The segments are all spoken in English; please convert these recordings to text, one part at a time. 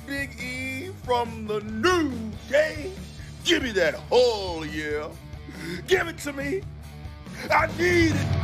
Big E from the New Day. Give me that hole, yeah. Give it to me. I need it.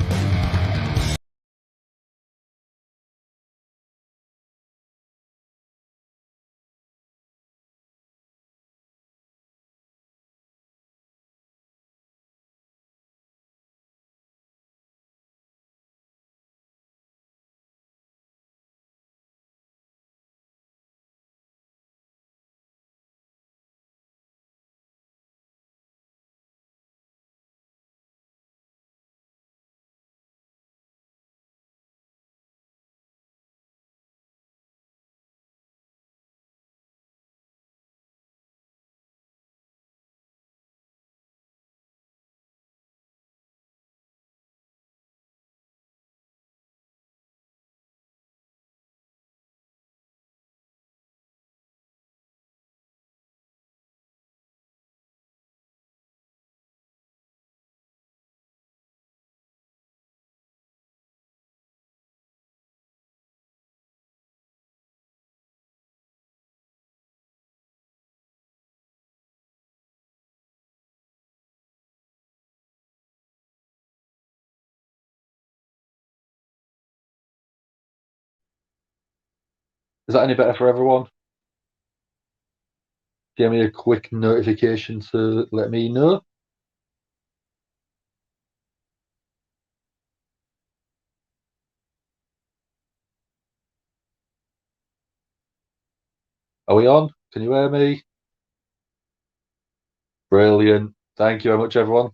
Is that any better for everyone? Give me a quick notification to let me know. Are we on? Can you hear me? Brilliant. Thank you very much, everyone.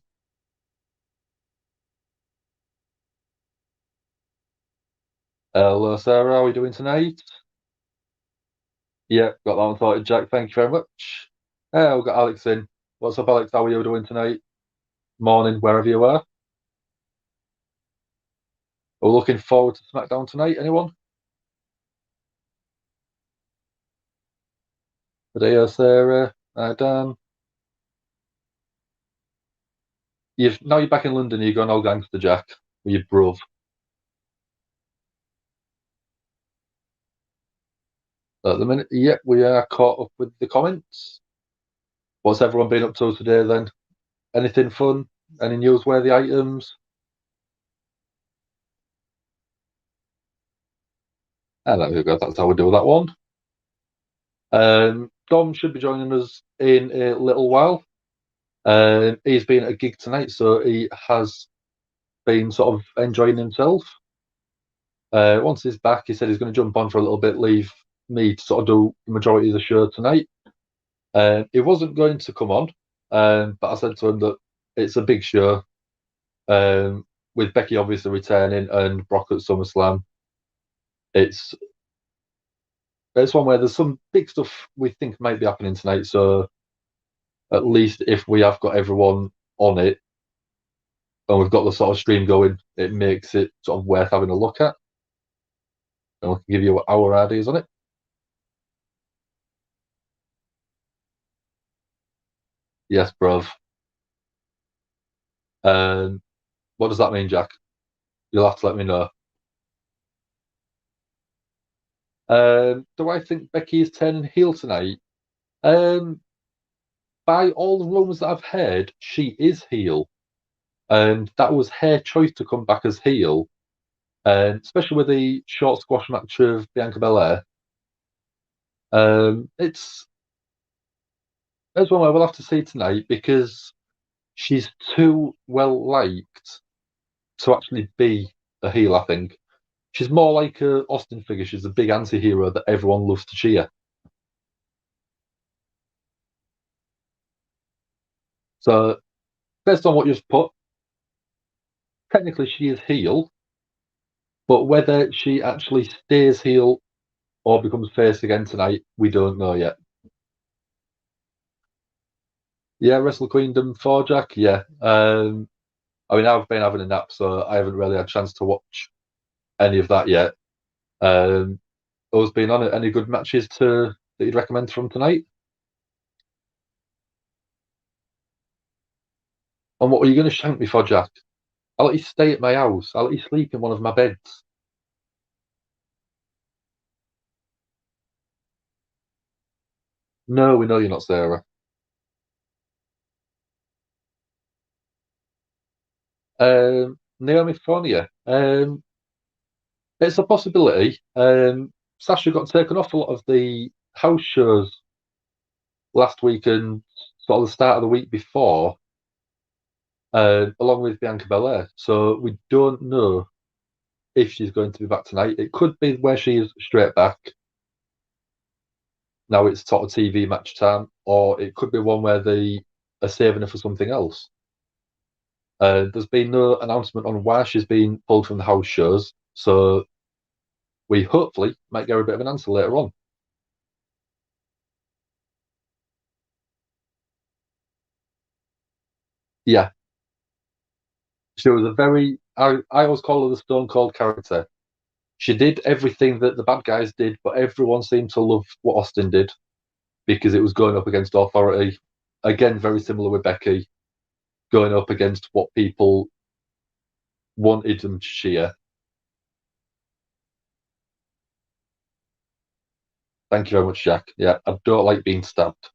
Hello, Sarah. How are we doing tonight? Yeah, got that one sorted, Jack. Thank you very much. We've got Alex in. What's up, Alex? How are you doing tonight? Morning, wherever you are. We're looking forward to Smackdown tonight. Anyone? Today, Sarah, Dan. Now you're back in London. You're going all gangster, Jack. With your bruv. At the minute, yep, we are caught up with the comments. What's everyone been up to today then? Anything fun? Any newsworthy items? There we go. That's how we do that one. Dom should be joining us in a little while. He's been at a gig tonight, so he has been sort of enjoying himself. Once he's back, he said he's going to jump on for a little bit, leave me to sort of do the majority of the show tonight. He wasn't going to come on, but I said to him that it's a big show, with Becky obviously returning and Brock at SummerSlam. It's one where there's some big stuff we think might be happening tonight. So at least if we have got everyone on it and we've got the sort of stream going, it makes it sort of worth having a look at. And we can give you our ideas on it. Yes, bruv. What does that mean, Jack? You'll have to let me know. Do I think Becky is turning heel tonight? By all the rumours that I've heard, she is heel. And that was her choice to come back as heel. Especially with the short squash match of Bianca Belair. It's one where we'll have to see tonight because she's too well liked to actually be a heel, I think. She's more like a Austin figure. She's a big anti-hero that everyone loves to cheer. So, based on what you've put, technically she is heel, but whether she actually stays heel or becomes face again tonight, we don't know yet. Yeah, Wrestle Queendom 4, Jack. Yeah. I've been having a nap, so I haven't really had a chance to watch any of that yet. Who's been on it? Any good matches that you'd recommend from tonight? And what were you going to shank me for, Jack? I'll let you stay at my house. I'll let you sleep in one of my beds. No, we know you're not Sarah. Naomi Fournier. It's a possibility. Sasha got taken off a lot of the house shows last week and sort of the start of the week before, along with Bianca Belair. So we don't know if she's going to be back tonight. It could be where she is straight back. Now it's sort of TV match time, or it could be one where they are saving her for something else. There's been no announcement on why she's been pulled from the house shows, so we hopefully might get a bit of an answer later on. Yeah, she was a very, I always call her the Stone Cold character. She did everything that the bad guys did, but everyone seemed to love what Austin did because it was going up against authority. Again, very similar with Becky, going up against what people wanted them to cheer. Thank you very much, Jack. Yeah, I don't like being stabbed.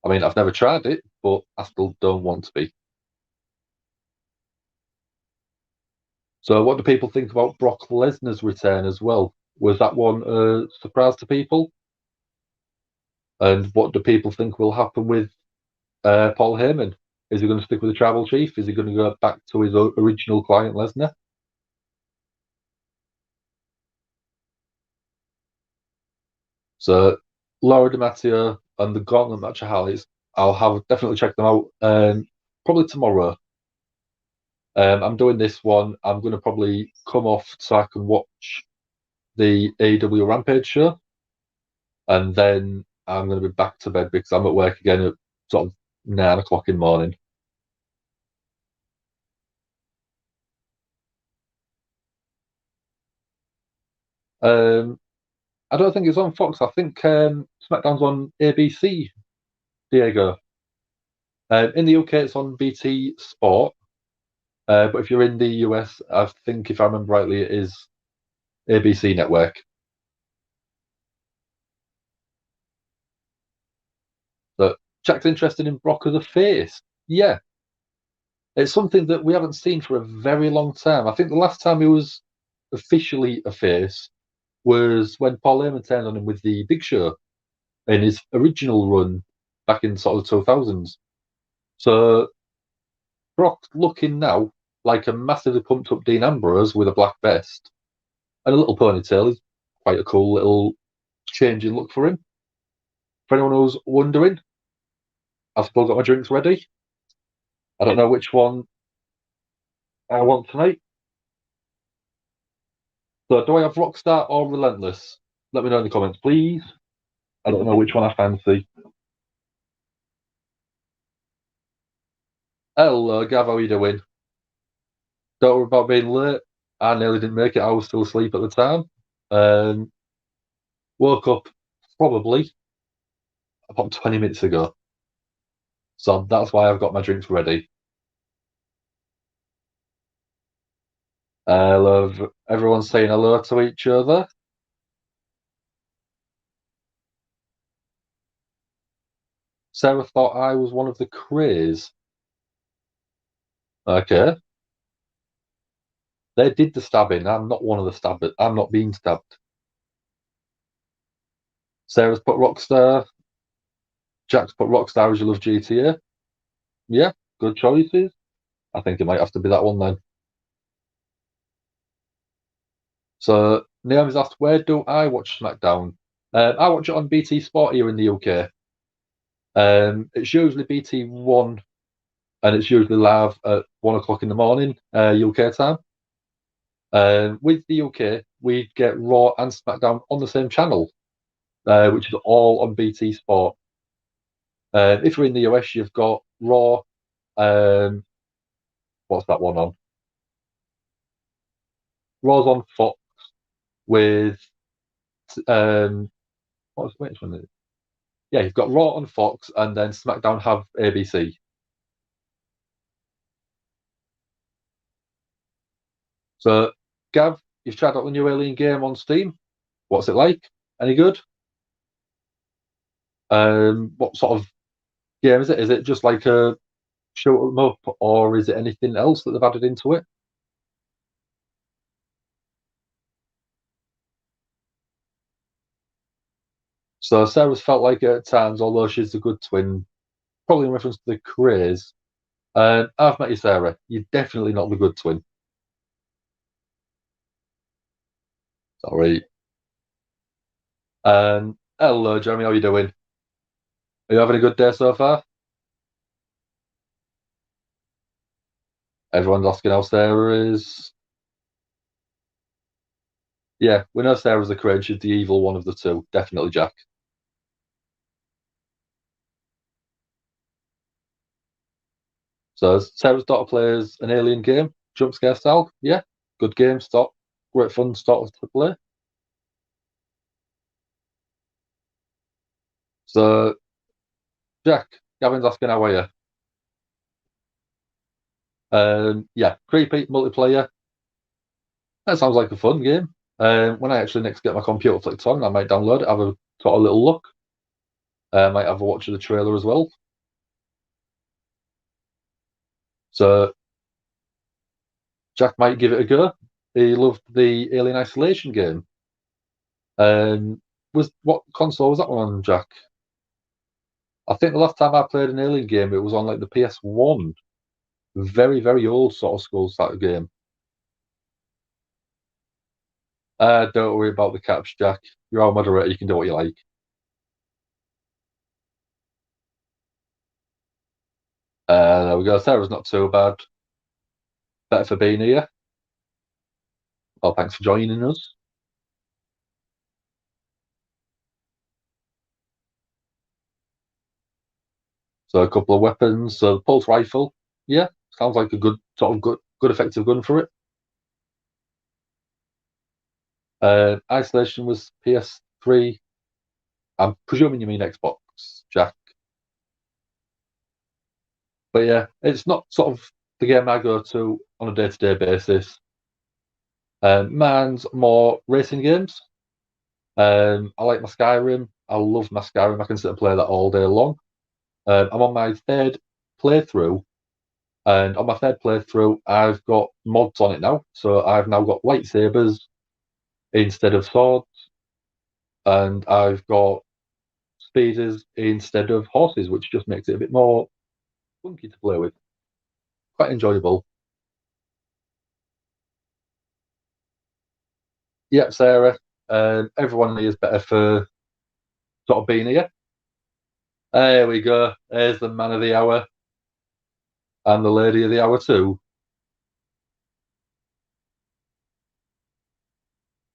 I mean, I've never tried it, but I still don't want to be. So, what do people think about Brock Lesnar's return as well? Was that one a surprise to people? And what do people think will happen with Paul Heyman? Is he going to stick with the tribal chief? Is he going to go back to his original client, Lesnar? So, Laura DiMatteo and the Gauntlet match I'll have definitely check them out probably tomorrow. I'm doing this one. I'm going to probably come off so I can watch the AEW Rampage show, and then I'm going to be back to bed because I'm at work again at sort of 9 o'clock in the morning. Um, I don't think it's on Fox. I think SmackDown's on ABC, Diego. In the UK, it's on BT Sport. But if you're in the US, I think if I remember rightly, it is ABC Network. But Jack's interested in Brock as a face. Yeah, it's something that we haven't seen for a very long time. I think the last time he was officially a face was when Paul Heyman turned on him with the Big Show in his original run back in sort of the 2000s. So Brock's looking now like a massively pumped up Dean Ambrose with a black vest and a little ponytail. Is quite a cool little change in look for him. For anyone who's wondering, I've still got my drinks ready. I don't know which one I want tonight. So do I have Rockstar or Relentless? Let me know in the comments, please. I don't know which one I fancy. Hello, Gav, how are you doing? Don't worry about being late. I nearly didn't make it. I was still asleep at the time. Um, woke up probably about 20 minutes ago. So that's why I've got my drinks ready. I love everyone saying hello to each other. Sarah thought I was one of the Crays. Okay. They did the stabbing. I'm not one of the stabbers. I'm not being stabbed. Sarah's put Rockstar. Jack's put Rockstar as you love GTA. Yeah, good choices. I think it might have to be that one then. So Naomi's asked, where do I watch SmackDown? I watch it on BT Sport here in the UK. It's usually BT One, and it's usually live at 1 o'clock in the morning UK time. With the UK, we get Raw and SmackDown on the same channel, which is all on BT Sport. If you're in the US, you've got Raw. What's that one on? Raw's on Fox with which one is it? Yeah, you've got Raw on Fox, and then SmackDown have ABC. So, Gav, you've tried out the new Alien game on Steam. What's it like? Any good? What sort of game is it? Is it just like a shoot 'em up, or is it anything else that they've added into it? So Sarah's felt like it at times, although she's a good twin, probably in reference to the craze. And I've met you, Sarah. You're definitely not the good twin. Sorry. And hello, Jeremy. How are you doing? Are you having a good day so far? Everyone's asking how Sarah is. Yeah, we know Sarah's the craze. She's the evil one of the two. Definitely Jack. So Sarah's daughter plays an alien game, jump scare style. Yeah, good game. Stop. Great fun start to play. So Jack, Gavin's asking how are you? Yeah, creepy multiplayer. That sounds like a fun game. When I actually next get my computer flicked on, I might download it, have a sort of little look. Might have a watch of the trailer as well. So Jack might give it a go. He loved the Alien Isolation game. Was what console was that one on, Jack? I think the last time I played an Alien game, it was on like the PS1. Very, very old sort of school style game. Don't worry about the caps, Jack. You're our moderator. You can do what you like. There we go. Sarah's not too bad. Better for being here. Well, thanks for joining us. So a couple of weapons. So the pulse rifle. Yeah, sounds like a good sort of good effective gun for it. Isolation was PS3. I'm presuming you mean Xbox, Jack. But yeah, it's not sort of the game I go to on a day-to-day basis. Mine's more racing games. I like my Skyrim. I love my Skyrim. I can sit and play that all day long. I'm on my third playthrough, and on my third playthrough, I've got mods on it now. So I've now got lightsabers instead of swords, and I've got speeders instead of horses, which just makes it a bit more funky to play with. Quite enjoyable. Yep, Sarah. Everyone here is better for sort of being here. There we go. There's the man of the hour and the lady of the hour too.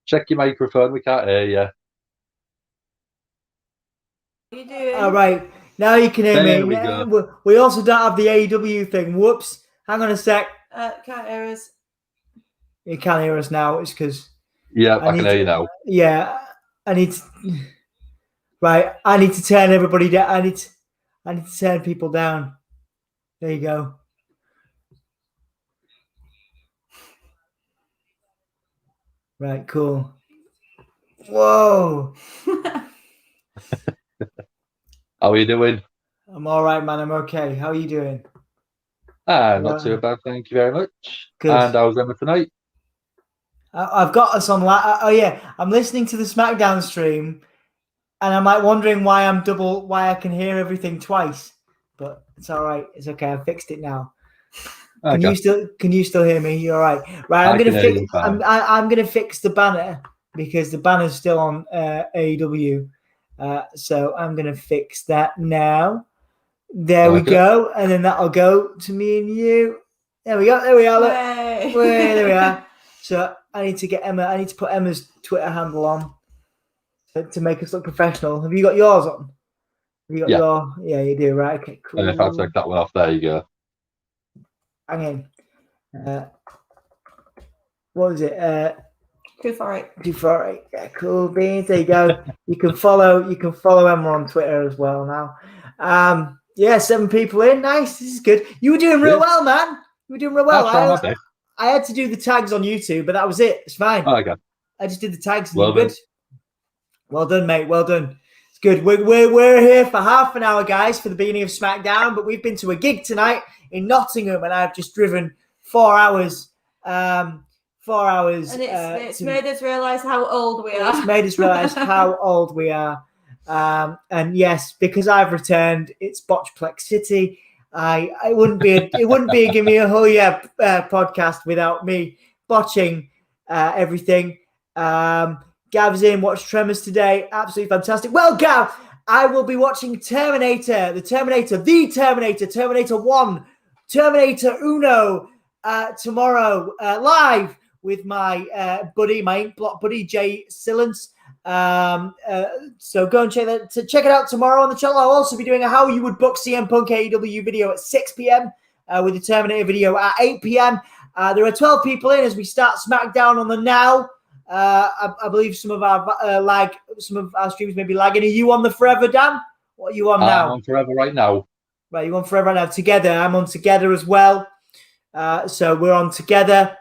Check your microphone. We can't hear you. What are you doing? All right, now you can hear There me. we go. We also don't have the AEW thing. Whoops. Hang on a sec. Can't hear us. You can't hear us now. It's because Yeah, I can hear you now. Yeah, I need to. Right, I need to turn everybody down. I need to turn people down. There you go. Right, cool. Whoa. How are you doing? I'm all right, man. I'm okay. How are you doing? Not too bad, thank you very much. Good. And how's Emma tonight? I've got us on. Oh yeah, I'm listening to the SmackDown stream, and I'm like wondering why I can hear everything twice. But it's all right. It's okay. I fixed it now. Okay. Can you still hear me? You're all right. Right. I'm gonna fix the banner because the banner's still on AEW. So I'm gonna fix that now. There we go, and then that'll go to me and you. There we go. There we are. Look. There we are. So I need to get Emma. I need to put Emma's Twitter handle on to make us look professional. Have you got yours on? Have you got your? Yeah, you do. Right. Okay. Cool. And if I take that one off, there you go. Hang in. What was it? 248. 248. Yeah, cool beans. There you go. You can follow Emma on Twitter as well now. Yeah, 7 people in. Nice. This is good. You were doing real well, man. You were doing real well. I had to do the tags on YouTube, but that was it. It's fine. Oh, okay. I just did the tags. Well good. Well done, mate. Well done. It's good. We're here for half an hour, guys, for the beginning of SmackDown, but we've been to a gig tonight in Nottingham, and I've just driven 4 hours. 4 hours. And it's made us realise how old we are. It's made us realise how old we are. And yes, because I've returned, it's Botchplex City. It wouldn't be a Give Me a Hug Yeah podcast without me botching everything. Gav's in, watched Tremors today. Absolutely fantastic. Well, Gav, I will be watching Terminator 1, Terminator Uno tomorrow live with my buddy, my Ink Block buddy, Jay Sillens. So go and check it out tomorrow on the channel. I'll also be doing a How You Would Book CM Punk AEW video at 6 p.m. With the Terminator video at 8 p.m. There are 12 people in as we start SmackDown on the now. I believe some of our streams may be lagging. Are you on the Forever, Dan? What are you on now? I'm on Forever right now. Right, you're on Forever right now. Together, I'm on Together as well. So we're on Together.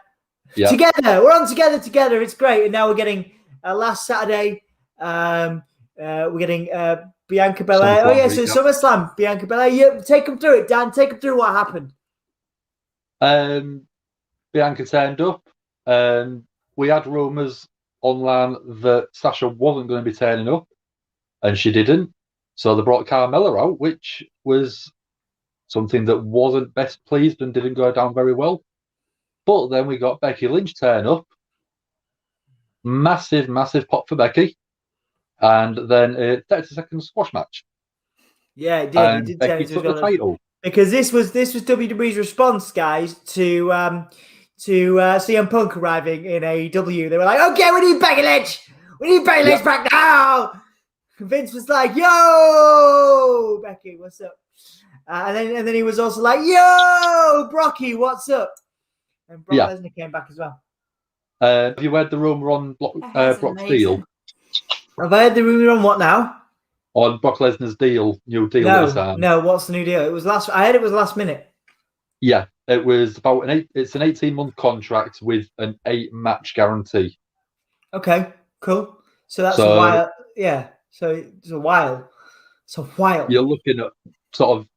Yeah. Together, we're on Together. It's great. And now we're getting last Saturday. We're getting Bianca Belair. Oh yeah, so SummerSlam, Bianca Belair. Yeah, take them through it, Dan. Take them through what happened. Bianca turned up. We had rumours online that Sasha wasn't going to be turning up, and she didn't. So they brought Carmella out, which was something that wasn't best pleased and didn't go down very well. But then we got Becky Lynch turn up. Massive pop for Becky. And then a 30-second squash match. Yeah, it did. And Becky took the title. Because this was WWE's response, guys, to CM Punk arriving in AEW. They were like, okay, we need Becky Lynch. We need Becky Lynch back now. Vince was like, yo, Becky, what's up? And then he was also like, yo, Brocky, what's up? And Brock Lesnar came back as well. Have you heard the rumor on Brock's deal? Have I heard the rumor on what now? On Brock Lesnar's new deal. No, what's the new deal? I heard it was last minute. Yeah, it was about it's an 18-month contract with an 8-match guarantee. Okay, cool. So that's a while. Yeah, so it's a while. You're looking at sort of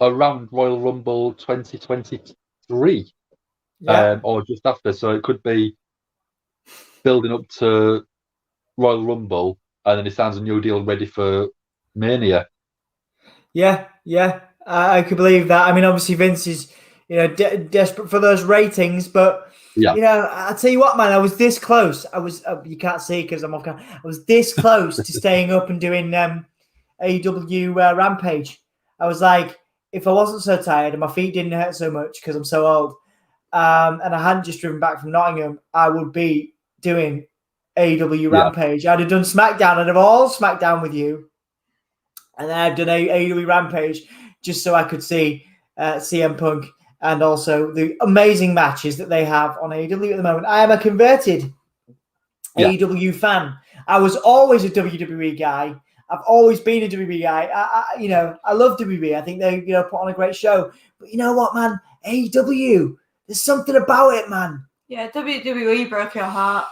around Royal Rumble 2023, or just after. So it could be building up to Royal Rumble, and then he signs a new deal ready for Mania. Yeah. I could believe that. I mean, obviously Vince is, desperate for those ratings, but I'll tell you what, man, I was this close. You can't see because I'm off camera. I was this close to staying up and doing AEW Rampage. I was like, if I wasn't so tired and my feet didn't hurt so much because I'm so old, and I hadn't just driven back from Nottingham, I would be doing AEW Rampage. I'd have done SmackDown. I'd have all SmackDown with you. And then I've done AEW Rampage just so I could see CM Punk and also the amazing matches that they have on AEW at the moment. I am a converted AEW fan. I was always a WWE guy. I've always been a WWE guy. I love WWE. I think they put on a great show. But you know what, man? AEW, there's something about it, man. Yeah, WWE broke your heart.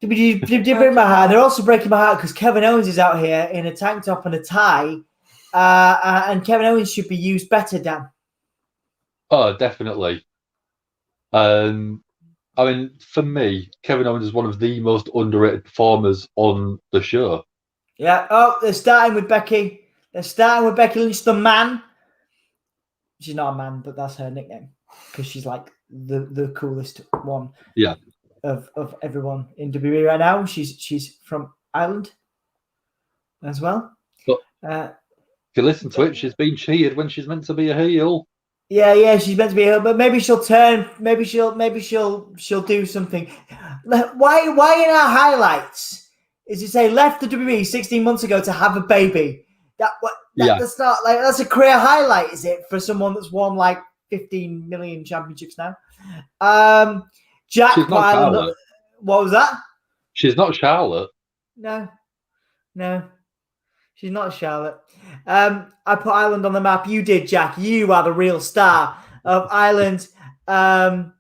WWE break my heart. They're also breaking my heart because Kevin Owens is out here in a tank top and a tie. And Kevin Owens should be used better, Dan. Oh, definitely. I mean, for me, Kevin Owens is one of the most underrated performers on the show. Yeah. Oh, they're starting with Becky. They're starting with Becky Lynch, the man. She's not a man, but that's her nickname because she's like the coolest one. Yeah. Of everyone in WWE right now. She's from Ireland as well. But if you listen to it, she's been cheated when she's meant to be a heel. Yeah, she's meant to be a heel, but maybe she'll turn. Maybe she'll do something. Why in our highlights is it say left the WWE 16 months ago to have a baby? That's not like that's a career highlight, is it, for someone that's won like 15 million championships now? Jack She's not Charlotte. What was that? She's not Charlotte. No. She's not Charlotte. I put Ireland on the map. You did, Jack. You are the real star of Ireland. Gav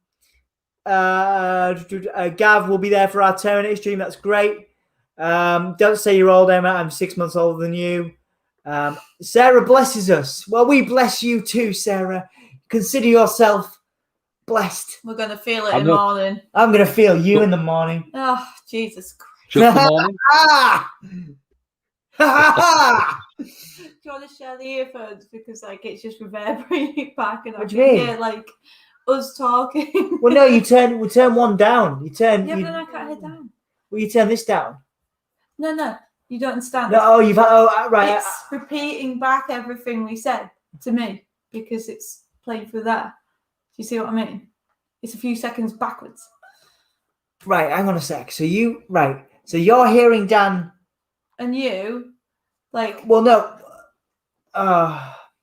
will be there for our Terminator stream. That's great. Don't say you're old, Emma. I'm 6 months older than you. Sarah blesses us. Well, we bless you too, Sarah. Consider yourself blessed. We're going to feel it in the morning. I'm going to feel you in the morning. Oh, Jesus Christ. Just the morning? Do you want to share the earphones? Because it's just reverberating back and I What do you mean? hear us talking. Well, no, we turn one down. Yeah, but then I can't hear down. Well, you turn this down. No, you don't understand. No, right. It's repeating back everything we said to me because it's playing through there. Do you see what I mean? It's a few seconds backwards. Right, hang on a sec. So you're hearing Dan. And you, Well, no. Do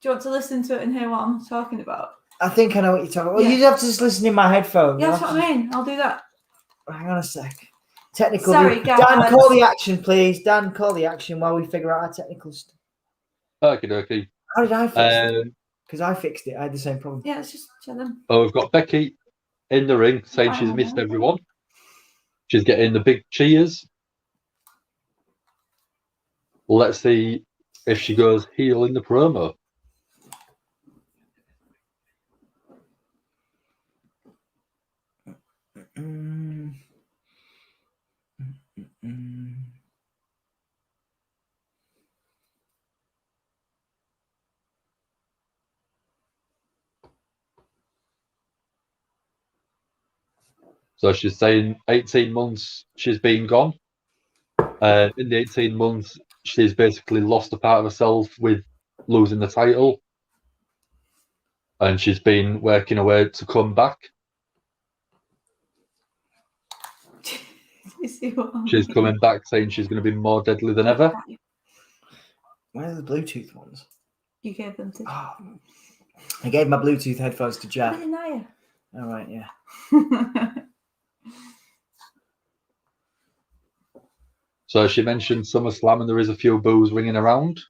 you want to listen to it and hear what I'm talking about? I think I know what you're talking about. Well, you have to just listen in my headphones. Yeah, that's what I mean. I'll do that. Hang on a sec. Technical. Sorry, guys. Dan, call the action, please. Dan, call the action while we figure out our technical stuff. Okay. How did I fix it? Because I fixed it. I had the same problem. Yeah, let's just chill them. Oh, we've got Becky in the ring saying she's missed everyone. She's getting the big cheers. Let's see if she goes heel in the promo. So she's saying 18 months she's been gone. In the 18 months, she's basically lost a part of herself with losing the title. And she's been working her way to come back. She's coming back saying she's going to be more deadly than ever. Where are the Bluetooth ones? You gave them to. Oh, I gave my Bluetooth headphones to Jack. All right, yeah. So she mentioned SummerSlam and there is a few boos ringing around.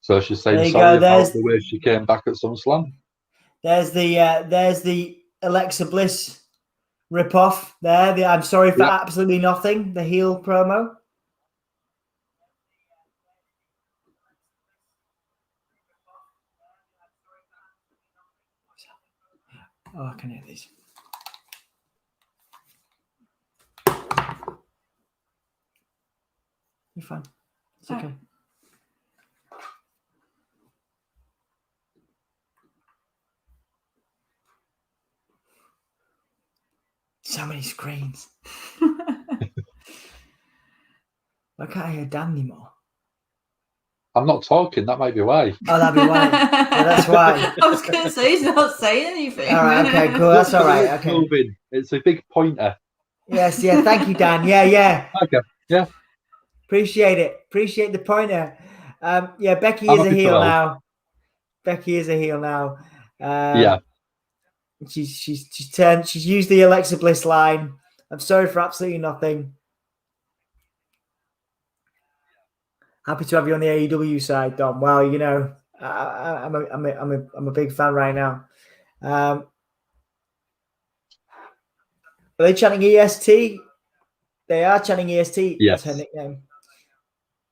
So she's saying sorry about the way she came back at SummerSlam. There's the Alexa Bliss rip-off there. I'm sorry for absolutely nothing. The heel promo. Oh, I can hear these. You're fine. It's okay. So many screens. I can't hear Dan anymore. I'm not talking. That might be why. Oh, that'd be why. Yeah, that's why. I was going to say he's not saying anything. All right. Okay. Cool. That's all right. Okay. Moving. It's a big pointer. Yes. Yeah. Thank you, Dan. Yeah. Okay. Yeah. Appreciate it. Appreciate the pointer. Yeah. Becky is a heel now. Becky is a heel now. Yeah. She's turned. She's used the Alexa Bliss line. I'm sorry for absolutely nothing. Happy to have you on the AEW side, Dom. Well, you know, I'm a big fan right now. Are they chanting EST? They are chanting EST. Yes. That's her nickname.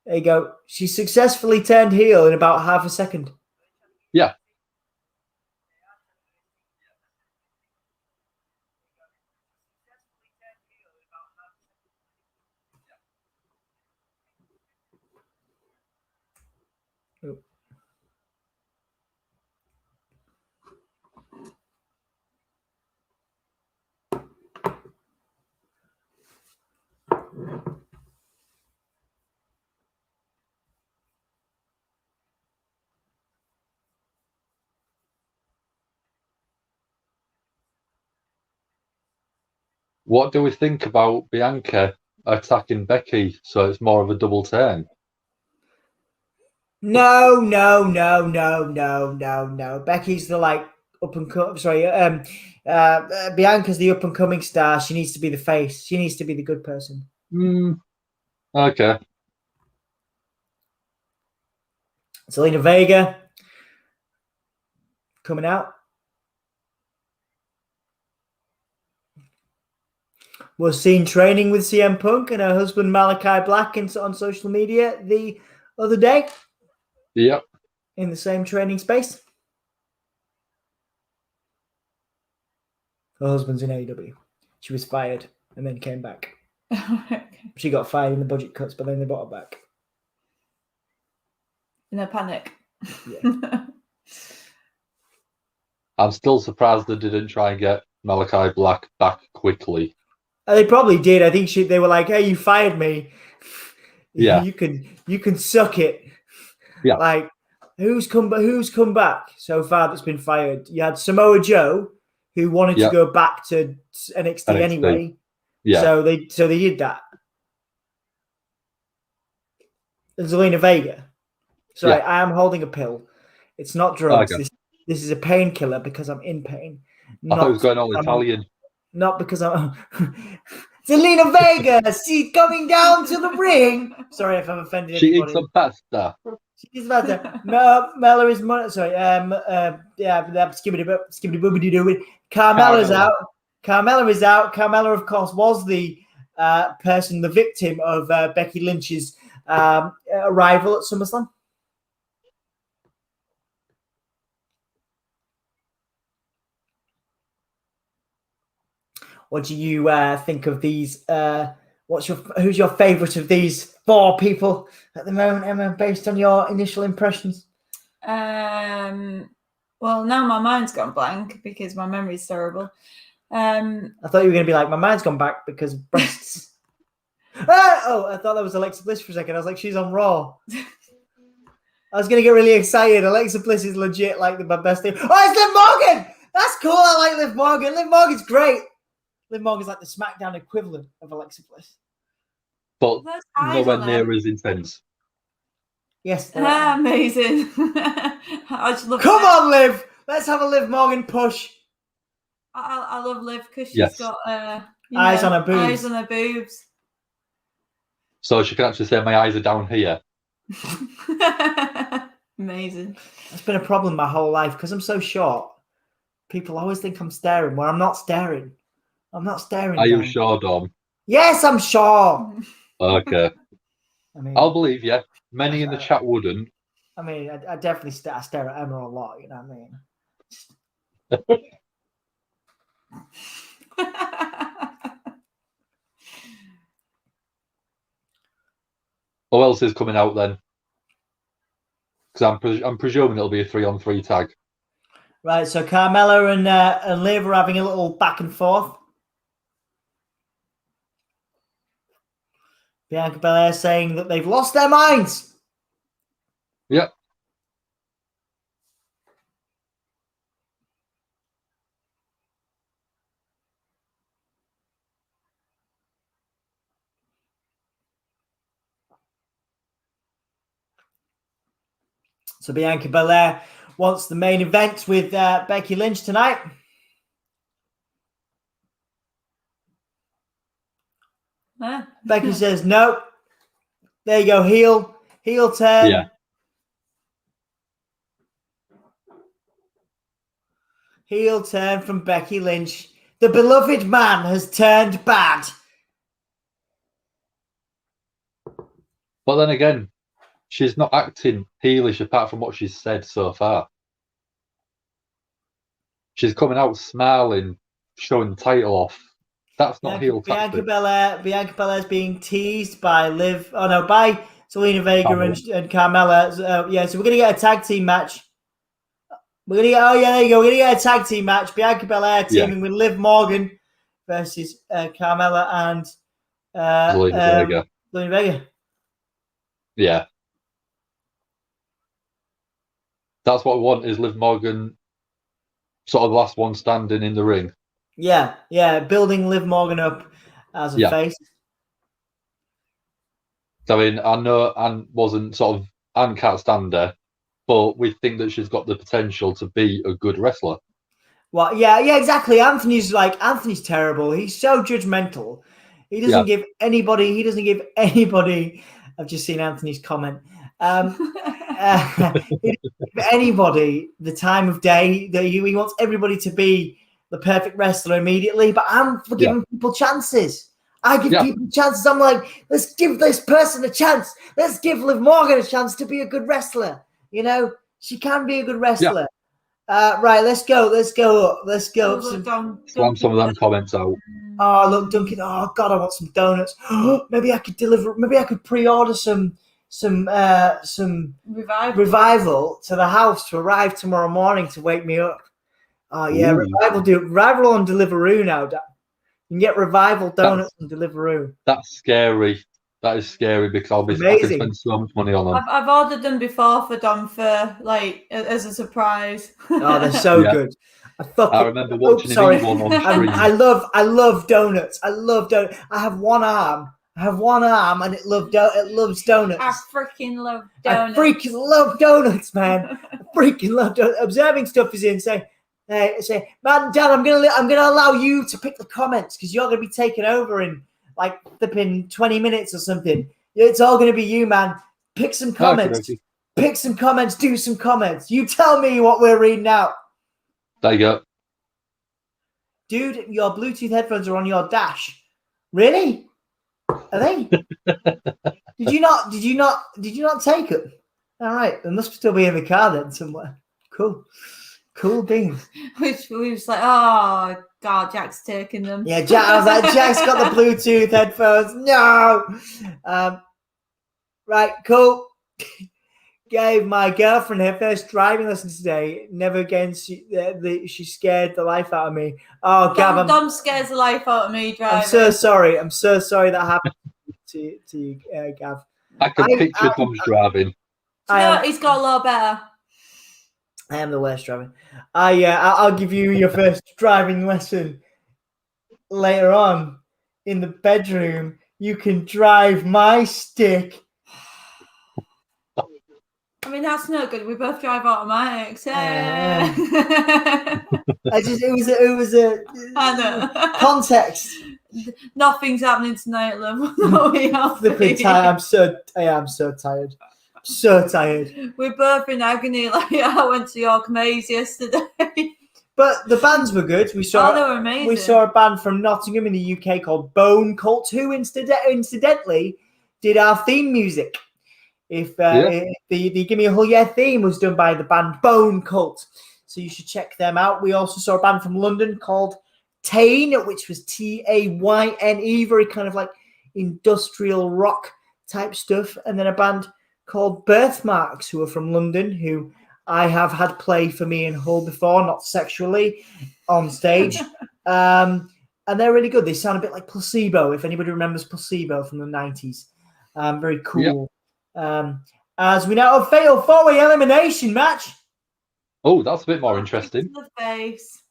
There you go. She successfully turned heel in about half a second. Yeah. What do we think about Bianca attacking Becky so it's more of a double turn? No. Becky's the Bianca's the up and coming star. She needs to be the face. She needs to be the good person. Okay. Zelina Vega coming out. Was seen training with CM Punk and her husband Malachi Black on social media the other day. Yep. In the same training space. Her husband's in AEW. She was fired and then came back. She got fired in the budget cuts, but then they brought her back. In a panic. Yeah. I'm still surprised they didn't try and get Malachi Black back quickly. They probably did. I think they were like, "Hey, you fired me. Yeah. You can suck it." Yeah. Like, who's come back so far that's been fired? You had Samoa Joe, who wanted to go back to NXT anyway. Yeah. So they did that. And Zelina Vega. Sorry, I am holding a pill. It's not drugs. Okay. This is a painkiller because I'm in pain. I thought it was going all Italian. Not because I'm... Zelina Vega, she's coming down to the ring. Sorry if I've offended anybody. She eats some pasta. She eats pasta. Mella is... Sorry, skibbity boobity doo. Carmella's out. Carmella is out. Carmella, of course, was the the victim of Becky Lynch's arrival at SummerSlam. What do you think of these? Who's your favourite of these four people at the moment, Emma? Based on your initial impressions. Well, now my mind's gone blank because my memory's terrible. I thought you were going to be like, my mind's gone back because breasts. I thought that was Alexa Bliss for a second. I was like, she's on Raw. I was going to get really excited. Alexa Bliss is legit like my best thing. Oh, it's Liv Morgan! That's cool. I like Liv Morgan. Liv Morgan's great. Liv Morgan's like the SmackDown equivalent of Alexa Bliss. But nowhere near as intense. Yes. Amazing. I just love Come on, Liv! Let's have a Liv Morgan push. I love Liv because she's got eyes on her boobs. Eyes on her boobs. So she can actually say, my eyes are down here. Amazing. That's been a problem my whole life because I'm so short. People always think I'm staring where I'm not staring. I'm not staring. Are you sure, Dom? Yes, I'm sure. Okay. I mean, I'll believe you. Many in the chat wouldn't. I mean, I definitely stare at Emma a lot, you know what I mean? What else is coming out then? Because I'm presuming it'll be a 3-on-3 tag. Right, so Carmella and Liv are having a little back and forth. Bianca Belair saying that they've lost their minds. Yep. So Bianca Belair wants the main event with Becky Lynch tonight. Becky says no. There you go, heel turn. Yeah. Heel turn from Becky Lynch. The beloved man has turned bad. But then again, she's not acting heelish apart from what she's said so far. She's coming out smiling, showing the title off. That's not heel tactic. Bianca Belair's being teased by by Zelina Vega and Carmella. So we're going to get a tag team match. We're going to get, there you go. We're going to get a tag team match. Bianca Belair teaming with Liv Morgan versus Carmella and Zelina Vega. Yeah. That's what we want, is Liv Morgan sort of the last one standing in the ring. Yeah, building Liv Morgan up as a face. I mean, I know Anne can't stand her, but we think that she's got the potential to be a good wrestler. Well, yeah, exactly. Anthony's terrible. He's so judgmental. He doesn't give anybody. He doesn't give anybody. I've just seen Anthony's comment. He doesn't give anybody the time of day that he wants everybody to be the perfect wrestler immediately. But I'm for giving people chances. I give people chances. I'm like, let's give this person a chance. Let's give Liv Morgan a chance to be a good wrestler. You know, she can be a good wrestler. Right, let's go. Let's go up. Let's go. Slam some of them comments out. Oh, look, Duncan. Oh, God, I want some donuts. Maybe I could deliver. Maybe I could pre-order some revival to the house to arrive tomorrow morning to wake me up. Oh, yeah, revival on Deliveroo now. You can get revival donuts on Deliveroo. That's scary. That is scary because I can spend so much money on them. I've ordered them before for Dom for as a surprise. Oh, they're so good. I remember watching him eat one on stream. I love donuts. I love donuts. I have one arm and it loves donuts. I freaking love donuts. I freaking love donuts, man. I freaking love donuts. Observing stuff is insane. Say, man, Dad, I'm gonna allow you to pick the comments because you're gonna be taken over in like flipping 20 minutes or something. It's all gonna be you, man. Pick some comments. Okay. Pick some comments. Do some comments. You tell me what we're reading out. There you go. Dude, your Bluetooth headphones are on your dash. Really? Are they? Did you not take them? All right, they must still be in the car then somewhere. Cool beans. Which we was like, oh God, Jack's taking them. Yeah, I was like, Jack's got the Bluetooth headphones. No. Right, cool. Gave my girlfriend her first driving lesson today. Never again. She scared the life out of me. Oh, Gav, Dom scares the life out of me driving. I'm so sorry. I'm so sorry that happened to you, Gav. I can picture Dom's driving. He's got a lot better. I am the worst driver. I'll give you your first driving lesson later on in the bedroom. You can drive my stick. I mean, that's not good. We both drive automatics. It was a I know. Context. Nothing's happening tonight, love. I'm so tired. So tired. We're both in agony. Like I went to York Maze yesterday. But the bands were good. We saw they were amazing. We saw a band from Nottingham in the UK called Bone Cult, who incidentally did our theme music. If the Give Me a Hull Yeah theme was done by the band Bone Cult. So you should check them out. We also saw a band from London called Tane, which was Tayne, very kind of like industrial rock type stuff. And then a band called Birthmarks, who are from London, who I have had play for me in Hull before, not sexually, on stage. And they're really good. They sound a bit like Placebo, if anybody remembers Placebo from the 90s. Very cool. Yep. As we now have Fatal 4-Way Elimination match. Oh, that's a bit more interesting. The face.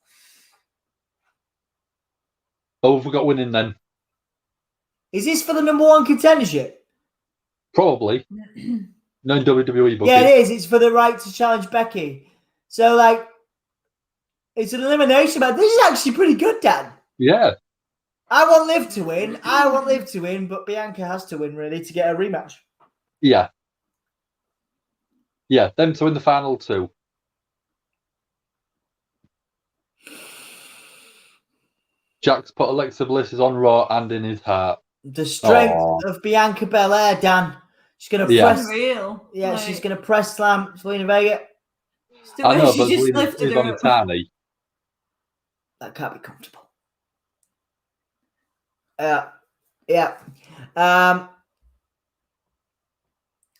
Oh, we got winning then. Is this for the number one contendership? Probably. No WWE booking. Yeah, it is. It's for the right to challenge Becky. So, like, it's an elimination match. This is actually pretty good, Dan. Yeah. I want Liv to win. But Bianca has to win, really, to get a rematch. Yeah. Yeah, them to win the final two. Jack's put Alexa Bliss on Raw and in his heart. The strength of Bianca Belair, Dan. She's going to press. Real. Yeah, like, she's going to press slam Zelina Vega. I know, but Zelina's on tiny. That can't be comfortable. Yeah.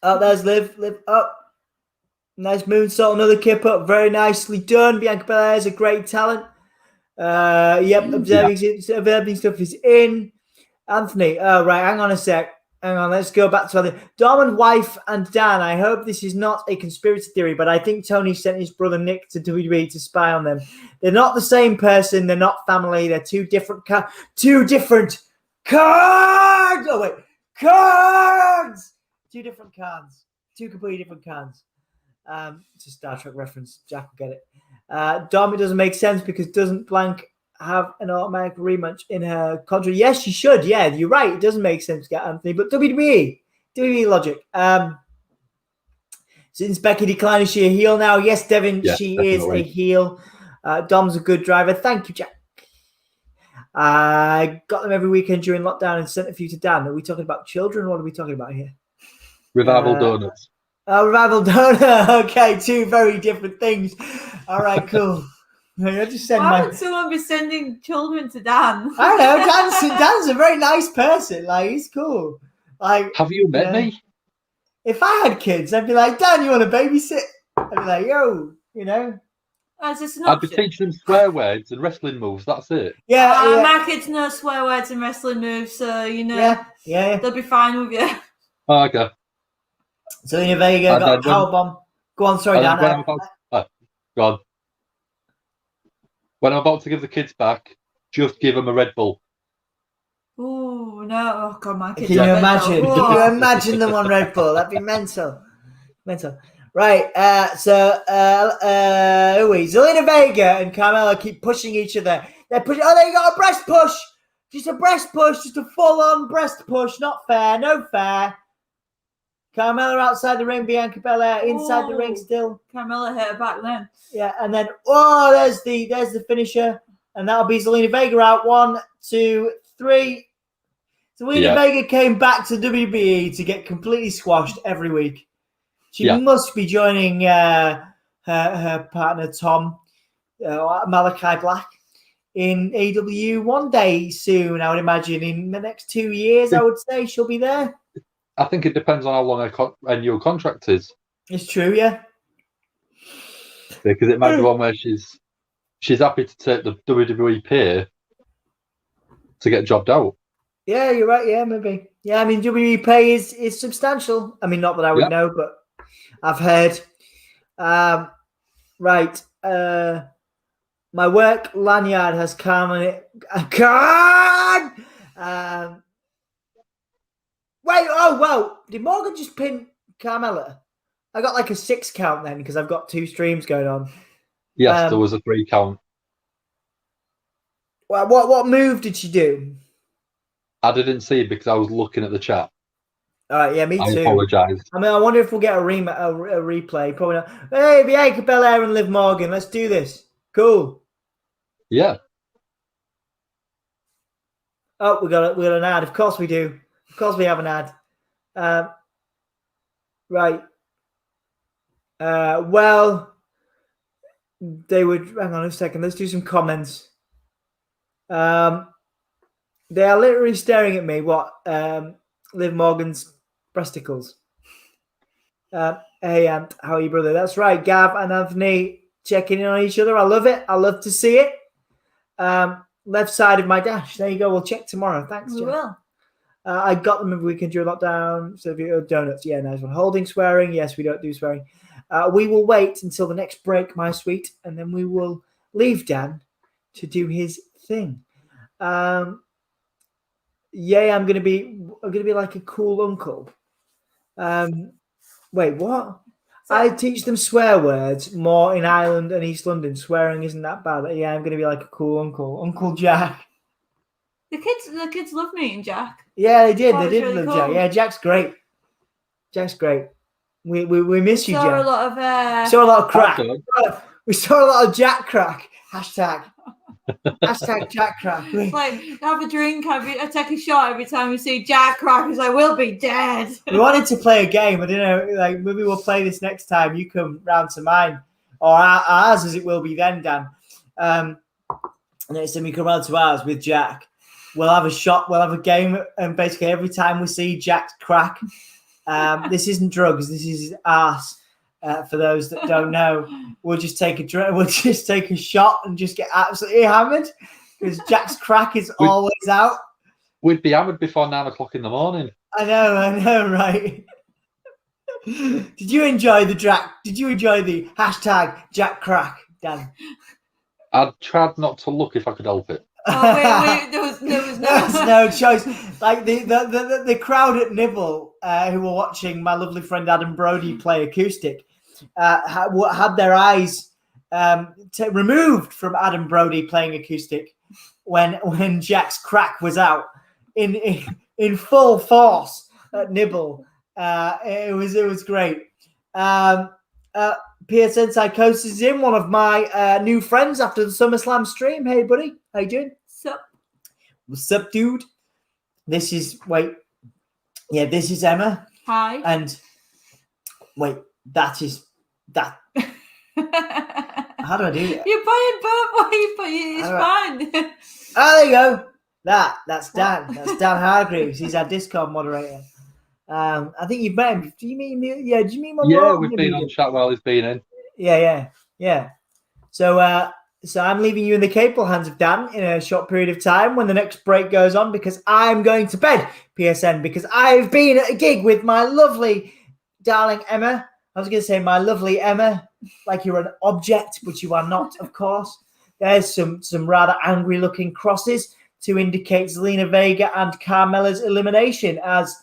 Oh, there's Liv up. Nice moonsault, another kip up. Very nicely done. Bianca Belair is a great talent. Observing stuff is in. Anthony, right, hang on a sec. Hang on, let's go back to other. Dom and wife and Dan, I hope this is not a conspiracy theory, but I think Tony sent his brother Nick to WWE to spy on them. They're not the same person. They're not family. They're two different cards. Oh, wait. Cards! Two different cards. Two completely different cards. It's a Star Trek reference. Jack will get it. Dom, it doesn't make sense because doesn't blank have an automatic rematch in her contract? Yes, she should. Yeah, you're right. It doesn't make sense to get Anthony, but WWE logic. Since Becky declined, is she a heel now? Yes, Devin, she definitely is a heel. Dom's a good driver. Thank you, Jack. I got them every weekend during lockdown and sent a few to Dan. Are we talking about children? What are we talking about here? Revival Donuts. Revival Donut. Okay, two very different things. All right, cool. I just send Why would someone be sending children to Dan? I don't know. Dan's a very nice person. Like, he's cool. Like, have you met me? If I had kids, I'd be like, Dan, you want to babysit? I'd be like, yo, you know. I'd be teaching them swear words and wrestling moves. That's it. Yeah, my kids know swear words and wrestling moves, so you know, they'll be fine with you. Oh, okay. Selena Vega got a powerbomb. Go on, sorry, Dan. Go on. When I'm about to give the kids back, just give them a Red Bull. Oh no! Oh god, my kids. Can you imagine? Can you imagine them on Red Bull? That'd be mental. Right. Zelina Vega and Carmella keep pushing each other. They're pushing. Oh, they got a breast push. Just a breast push. Just a full-on breast push. Not fair. No fair. Carmella outside the ring. Bianca Belair inside the ring still. Carmella hit her back then. Yeah, and then there's the finisher, and that'll be Zelina Vega out. 1, 2, 3. Zelina Vega came back to WWE to get completely squashed every week. She must be joining her partner Tom Malachi Black in AEW one day soon. I would imagine in the next 2 years. I would say she'll be there. I think it depends on how long her annual contract is. It's true, yeah. Because it might be one where she's happy to take the WWE pay to get jobbed out. Yeah, you're right. Yeah, maybe. Yeah, I mean, WWE pay is substantial. I mean, not that I would know, but I've heard. Right. My work lanyard has come on it. Wait, did Morgan just pin Carmella? I got like a 6 count then because I've got 2 streams going on. Yes, there was a 3 count. Well, what move did she do? I didn't see it because I was looking at the chat. All right, yeah, me too. I apologise. I mean, I wonder if we'll get a replay. Probably not. Hey, Bianca Belair and Liv Morgan, let's do this. Cool. Yeah. Oh, we got an ad. Of course we do. Of course we have an ad. Right. Well, they would. Hang on a second. Let's do some comments. They are literally staring at me. What? Liv Morgan's breasticles. Hey, Ant, how are you, brother? That's right. Gav and Anthony checking in on each other. I love it. I love to see it. Left side of my dash. There you go. We'll check tomorrow. Thanks, Jeff. We will. I got them every weekend during lockdown. So donuts. Yeah, nice one. Holding swearing. Yes, we don't do swearing. We will wait until the next break, my sweet, and then we will leave Dan to do his thing. I'm gonna be like a cool uncle. Wait, what? I teach them swear words more in Ireland and East London. Swearing isn't that bad. Yeah, I'm gonna be like a cool uncle, Uncle Jack. The kids love meeting Jack. Yeah, they did. They did really love cool. Jack. Yeah, Jack's great. Jack's great. We miss you, Jack. Saw a lot of crack. We saw a lot of Jack crack. Hashtag Jack crack. Like, have a drink, take a shot every time we see Jack crack. He's like, we'll be dead. We wanted to play a game. I don't know, like maybe we'll play this next time. You come round to mine, or ours as it will be then, Dan. Next time you come round to ours with Jack, we'll have a shot. We'll have a game, and basically every time we see Jack's crack, this isn't drugs. This is his arse. For those that don't know, we'll just take a shot and just get absolutely hammered because Jack's crack is always out. We'd be hammered before 9 o'clock in the morning. I know, right? Did you enjoy the hashtag Jack crack, Dan? I tried not to look if I could help it. Oh, wait, there was no choice. Like the crowd at Nibble who were watching my lovely friend Adam Brody play acoustic had their eyes removed from Adam Brody playing acoustic when Jack's crack was out in full force at Nibble. It was great. PSN Psychosis is in, one of my new friends after the SummerSlam stream. Hey, buddy. How you doing? What's up, dude? This is Emma. Hi. And wait, that. How do I do it? You're buying both ways, but it's fine. Oh, there you go. That's Dan. That's Dan Hargreaves. He's our Discord moderator. I think you've met him. Do you meet him? Yeah. Did you meet him? Yeah, we've been on chat while he's been in. Yeah. So I'm leaving you in the capable hands of Dan in a short period of time when the next break goes on, because I'm going to bed, PSN, because I've been at a gig with my lovely, darling Emma. I was going to say my lovely Emma, like you're an object, but you are not, of course. There's some rather angry-looking crosses to indicate Zelina Vega and Carmella's elimination as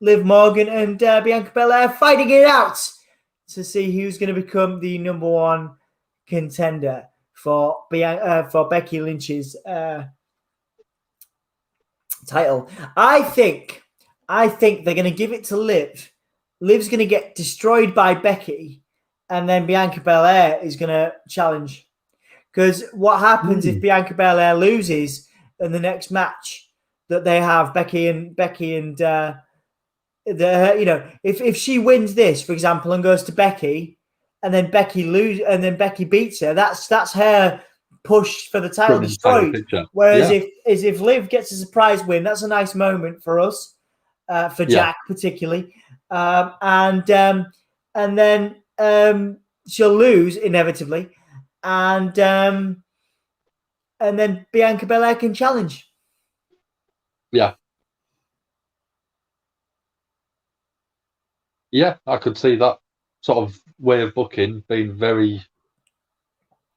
Liv Morgan and Bianca Belair fighting it out to see who's going to become the number one contender for Becky Lynch's title. I think they're going to give it to Liv. Liv's going to get destroyed by Becky, and then Bianca Belair is going to challenge. Because what happens if Bianca Belair loses in the next match that they have, Becky and if she wins this, for example, and goes to Becky, and then Becky beats her, that's her push for the title destroyed. Whereas if Liv gets a surprise win, that's a nice moment for us, for Jack particularly, and then she'll lose inevitably, and then Bianca Belair can challenge. Yeah, I could see that sort of way of booking being very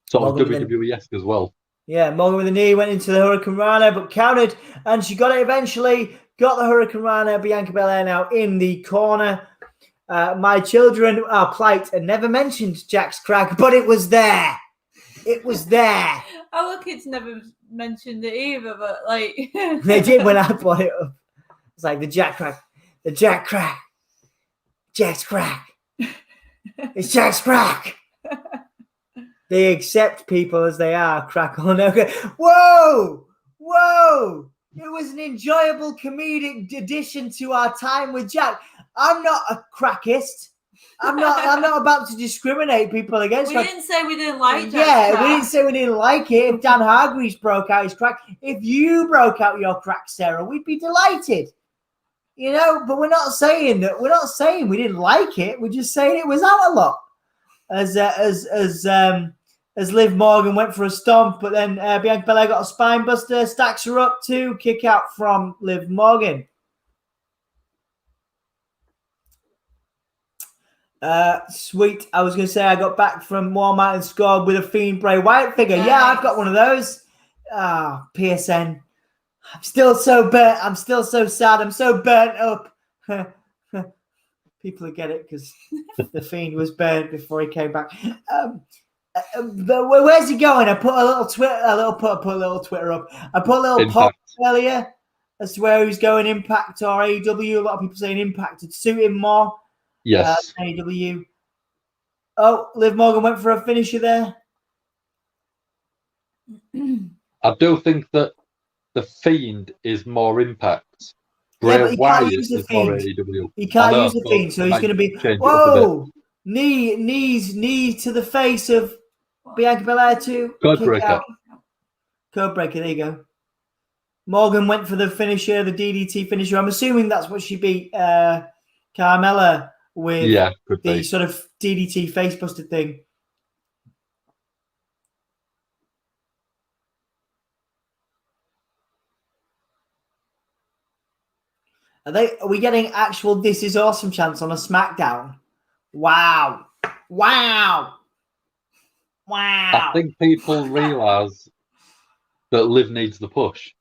sort of WWE-esque as well. Yeah, Morgan with a knee, went into the Hurricane Rana, but countered, and she got it eventually. Got the Hurricane Rana. Bianca Belair now in the corner. My children are plight and never mentioned Jack's crack, but it was there. It was there. Our kids never mentioned it either, but like they did when I brought it up. It's like the Jack crack, Jack's crack. It's Jack's crack. They accept people as they are, crack or no. Whoa! It was an enjoyable comedic addition to our time with Jack. I'm not a crackist. I'm not about to discriminate people against. We didn't say we didn't like Jack's crack. We didn't say we didn't like it. If Dan Hargreaves broke out his crack, if you broke out your crack, Sarah, we'd be delighted. You know, but we're not saying we didn't like it. We're just saying it was out a lot. As Liv Morgan went for a stomp, but then Bianca Belair got a spine buster, stacks her up to kick out from Liv Morgan. Sweet. I was going to say I got back from Walmart and scored with a Fiend Bray Wyatt figure. Nice. Yeah, I've got one of those. PSN. I'm still so burnt. I'm still so sad. I'm so burnt up. People will get it because the Fiend was burnt before he came back. Where's he going? I put a little Twitter up. I put a little poll earlier as to where he's going, Impact or AEW. A lot of people saying Impact would suit him more. Yes. AEW. Oh, Liv Morgan went for a finisher there. I do think that the Fiend is more Impact. Bray Wyatt is more AEW. He can't use the Fiend, so he's going to be whoa. Knees to the face of Bianca Belair too. Codebreaker. Codebreaker, there you go. Morgan went for the finisher, the DDT finisher. I'm assuming that's what she beat Carmella with the sort of DDT facebuster thing. Are we getting actual This Is Awesome chants on a SmackDown? Wow. I think people realise that Liv needs the push,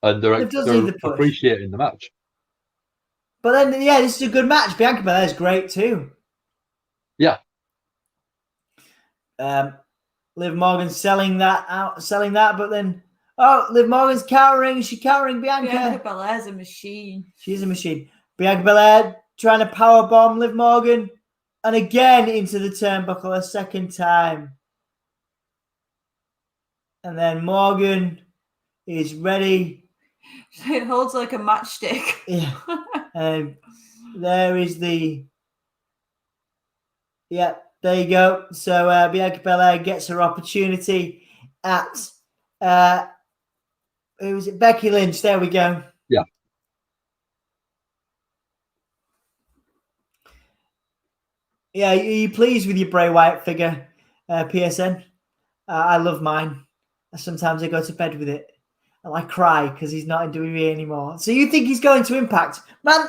and they're appreciating the match. But then, this is a good match. Bianca Belair is great too. Yeah. Liv Morgan selling that, but then Liv Morgan's countering. She's countering Bianca. Bianca Belair's a machine. She's a machine. Bianca Belair trying to powerbomb Liv Morgan, and again into the turnbuckle a second time. And then Morgan is ready. It holds like a matchstick. Yeah. There is the. Yeah, there you go. So Bianca Belair gets her opportunity at who was it? Becky Lynch. There we go. Yeah. Yeah, are you pleased with your Bray Wyatt figure, PSN? I love mine. Sometimes I go to bed with it and I cry because he's not in WWE anymore. So you think he's going to Impact? Man,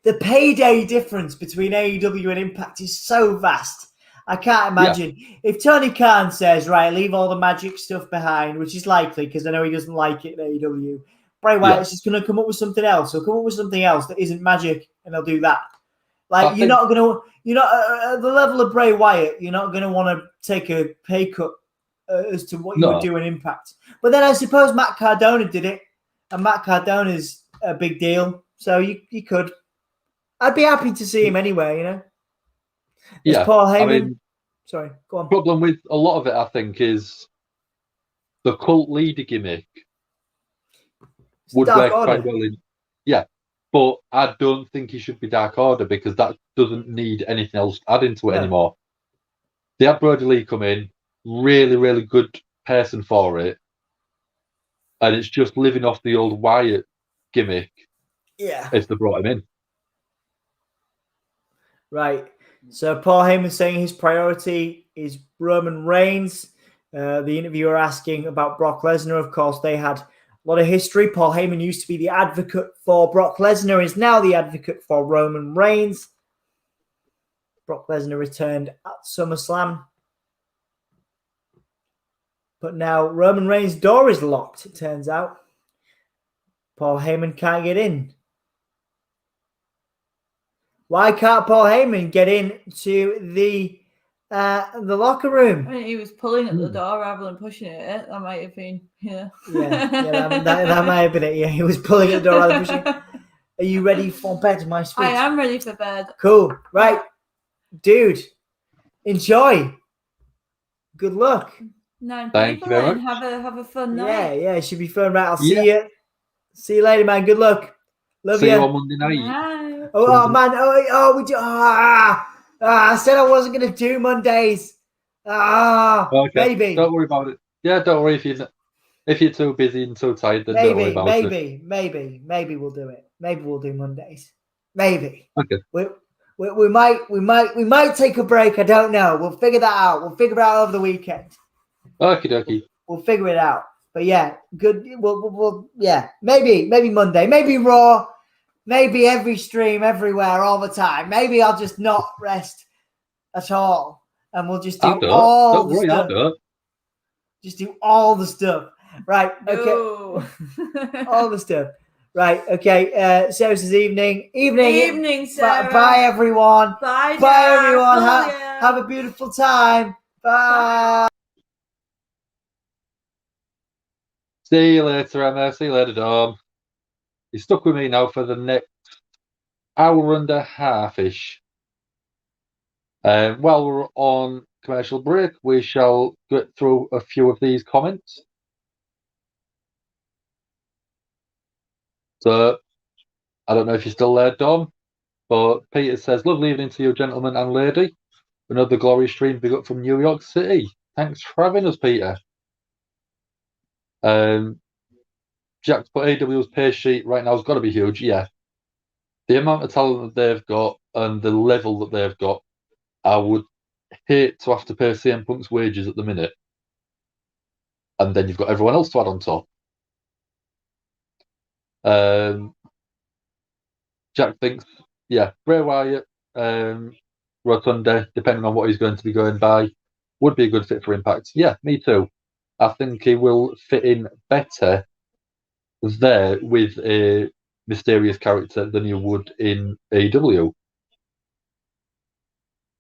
the payday difference between AEW and Impact is so vast. I can't imagine. If Tony Khan says, right, leave all the magic stuff behind, which is likely because I know he doesn't like it in AEW, Bray Wyatt's just going to come up with something else. He'll come up with something else that isn't magic and they'll do that. Like, you're not at the level of Bray Wyatt, you're not going to want to take a pay cut as to what you would do in Impact. But then I suppose Matt Cardona did it, and Matt Cardona's a big deal. So you could. I'd be happy to see him anyway, you know? Yeah. Paul Heyman. I mean, sorry, go on. The problem with a lot of it, I think, is the cult leader gimmick would work quite well in. Yeah. But I don't think he should be Dark Order because that doesn't need anything else to add into it anymore. They had Brody Lee come in, really, really good person for it. And it's just living off the old Wyatt gimmick. Yeah. If they brought him in. Right. So Paul Heyman saying his priority is Roman Reigns. The interviewer asking about Brock Lesnar. Of course, they had a lot of history. Paul Heyman used to be the advocate for Brock Lesnar, is now the advocate for Roman Reigns. Brock Lesnar returned at SummerSlam. But now Roman Reigns' door is locked, it turns out. Paul Heyman can't get in. Why can't Paul Heyman get into the locker room? I mean, he was pulling at the door rather than pushing it. That might have been, that might have been it. Yeah, he was pulling at the door rather than pushing. Are you ready for bed, my sweet? I am ready for bed. Cool. Right. Dude, enjoy. Good luck. Thank you very much. Have a fun night. Yeah, it should be fun. Right, I'll see you. See you later, man. Good luck. Love you. See you on Monday night. Bye. Oh man. I said I wasn't going to do Mondays. Okay. Maybe. Don't worry about it. Yeah, don't worry if you're too busy and too tired. Then don't worry about it. Maybe we'll do it. Maybe we'll do Mondays. Maybe. Okay. We might take a break. I don't know. We'll figure that out. We'll figure it out over the weekend. Okie dokie. We'll figure it out. But yeah, good. We'll maybe Monday, maybe Raw, maybe every stream, everywhere, all the time. Maybe I'll just not rest at all, and we'll just do all the stuff. Just do all the stuff. Right. Okay. No. All the stuff. Right. Okay. Sarah says evening. Evening, Sarah. Bye, everyone. Bye, everyone. Have a beautiful time. Bye. See you later, Emma. See you later, Dom. You're stuck with me now for the next hour and a half-ish. While we're on commercial break, we shall get through a few of these comments. So, I don't know if you're still there, Dom, but Peter says, lovely evening to you, gentlemen and lady. Another glorious stream big up from New York City. Thanks for having us, Peter. Jack's put AW's pay sheet right now has got to be huge. Yeah, the amount of talent that they've got and the level that they've got, I would hate to have to pay CM Punk's wages at the minute, and then you've got everyone else to add on top. Jack thinks, yeah, Bray Wyatt, Rotunda, depending on what he's going to be going by, would be a good fit for Impact. Yeah, me too. I think he will fit in better there with a mysterious character than you would in AEW.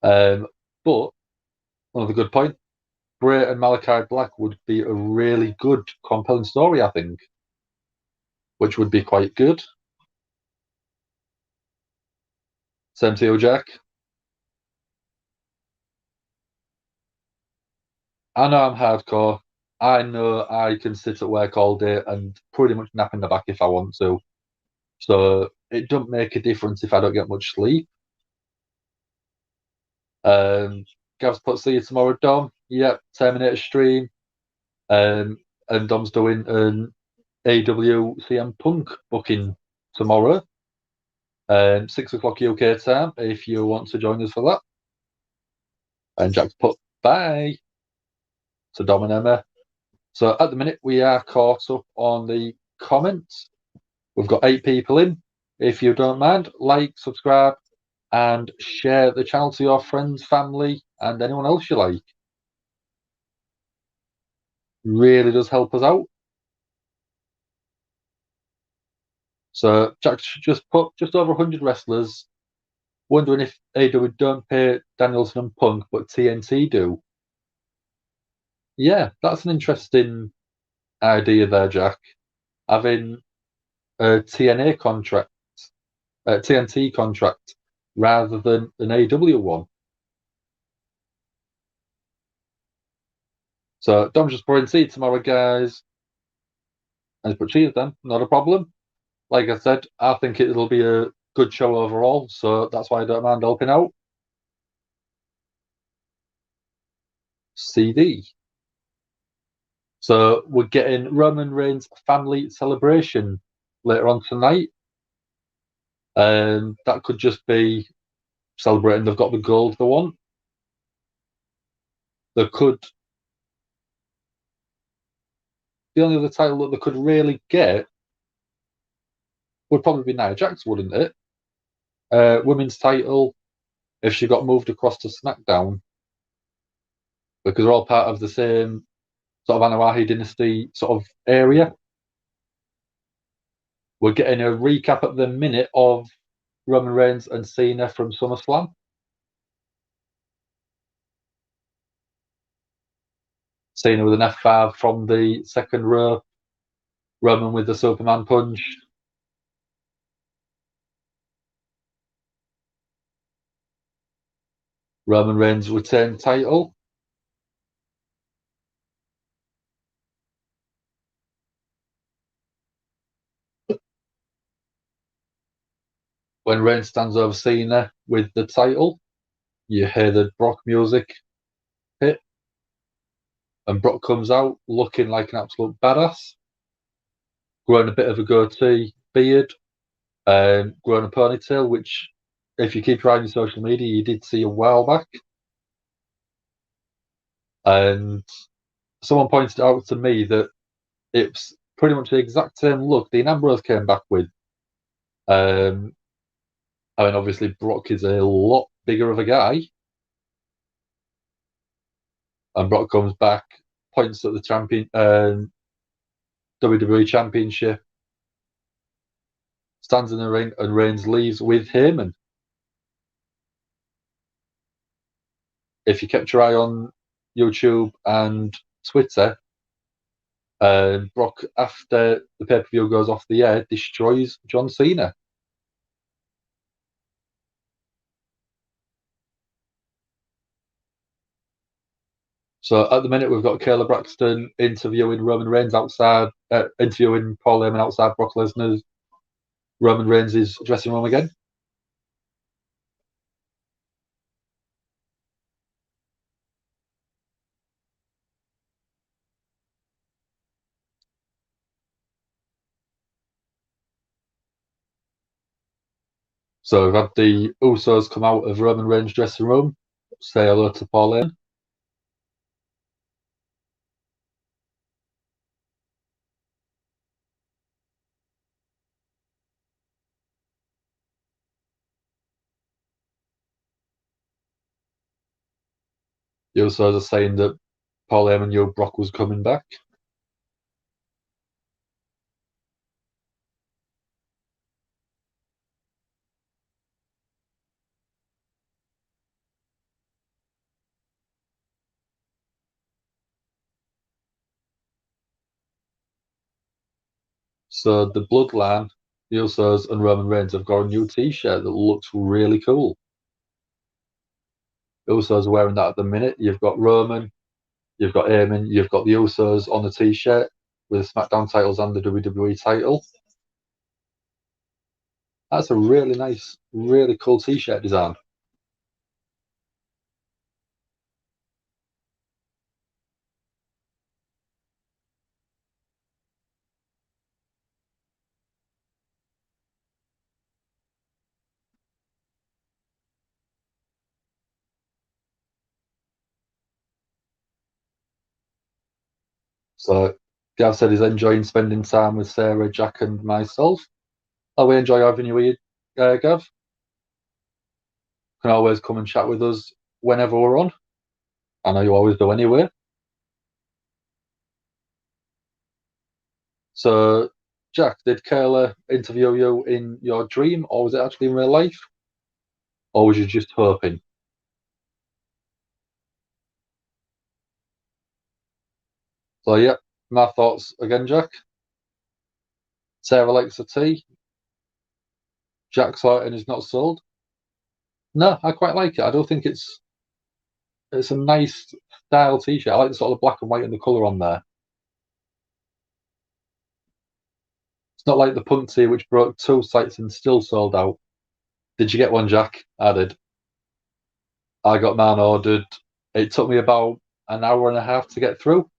But another good point. Bray and Malachi Black would be a really good, compelling story, I think, which would be quite good. Same to you, Jack. I know I'm hardcore. I know I can sit at work all day and pretty much nap in the back if I want to. So it doesn't make a difference if I don't get much sleep. Gav's put, see you tomorrow, Dom. Yep, Terminator stream. And Dom's doing an AW CM Punk booking tomorrow. 6 o'clock UK time if you want to join us for that. And Jack's put, bye to Dom and Emma. So at the minute, we are caught up on the comments. We've got 8 people in. If you don't mind, like, subscribe, and share the channel to your friends, family, and anyone else you like. Really does help us out. So Jack just put just over 100 wrestlers. Wondering if AW don't pay Danielson and Punk, but TNT do. Yeah, that's an interesting idea there, Jack. Having a TNA contract, a TNT contract, rather than an AW one. So Dom just put in, see you tomorrow, guys. And put cheers then, not a problem. Like I said, I think it'll be a good show overall, so that's why I don't mind helping out. CD. So we're getting Roman Reigns family celebration later on tonight. That could just be celebrating they've got the gold they want. They could. The only other title that they could really get would probably be Nia Jax, wouldn't it? Women's title, if she got moved across to SmackDown, because they're all part of the same sort of Anoa'i dynasty sort of area. We're getting a recap at the minute of Roman Reigns and Cena from SummerSlam. Cena with an F5 from the second row. Roman with the Superman punch. Roman Reigns retained title. When Reigns stands over Cena with the title, you hear the Brock music hit. And Brock comes out looking like an absolute badass. Growing a bit of a goatee, beard, growing a ponytail, which, if you keep trying your social media, you did see a while back. And someone pointed out to me that it's pretty much the exact same look Dean Ambrose came back with. I mean, obviously, Brock is a lot bigger of a guy. And Brock comes back, points at the champion, WWE Championship, stands in the ring, and Reigns leaves with him. And if you kept your eye on YouTube and Twitter, Brock, after the pay-per-view goes off the air, destroys John Cena. So at the minute, we've got Kayla Braxton interviewing Roman Reigns outside, interviewing Paul Heyman outside Brock Lesnar's Roman Reigns' dressing room again. So we've had the Usos come out of Roman Reigns' dressing room, say hello to Paul Heyman. The Usos are saying that Paul Heyman knew Brock was coming back. So the Bloodline, the Usos, and Roman Reigns have got a new T-shirt that looks really cool. The Usos are wearing that at the minute. You've got Roman, you've got Eamon, you've got the Usos on the T-shirt with the SmackDown titles and the WWE title. That's a really nice, really cool T-shirt design. So Gav said he's enjoying spending time with Sarah, Jack, and myself. Oh, we enjoy having you here, Gav. Can always come and chat with us whenever we're on. I know you always do anyway. So, Jack, did Kayla interview you in your dream, or was it actually in real life? Or was you just hoping? So, yeah, my thoughts again, Jack. Sarah likes a tea. Jack saw it and is not sold. No, I quite like it. I don't think it's a nice style T-shirt. I like the sort of black and white and the colour on there. It's not like the Punk tee, which broke 2 sites and still sold out. Did you get one, Jack? I did. I got mine ordered. It took me about an hour and a half to get through.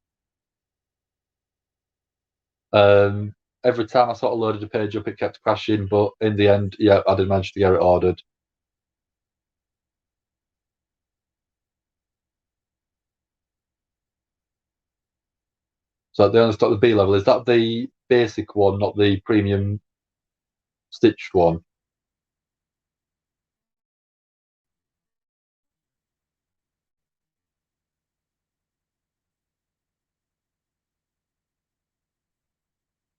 Every time I sort of loaded the page up, it kept crashing, but in the end, yeah, I did manage to get it ordered. So they only stock the B level. Is that the basic one, not the premium stitched one?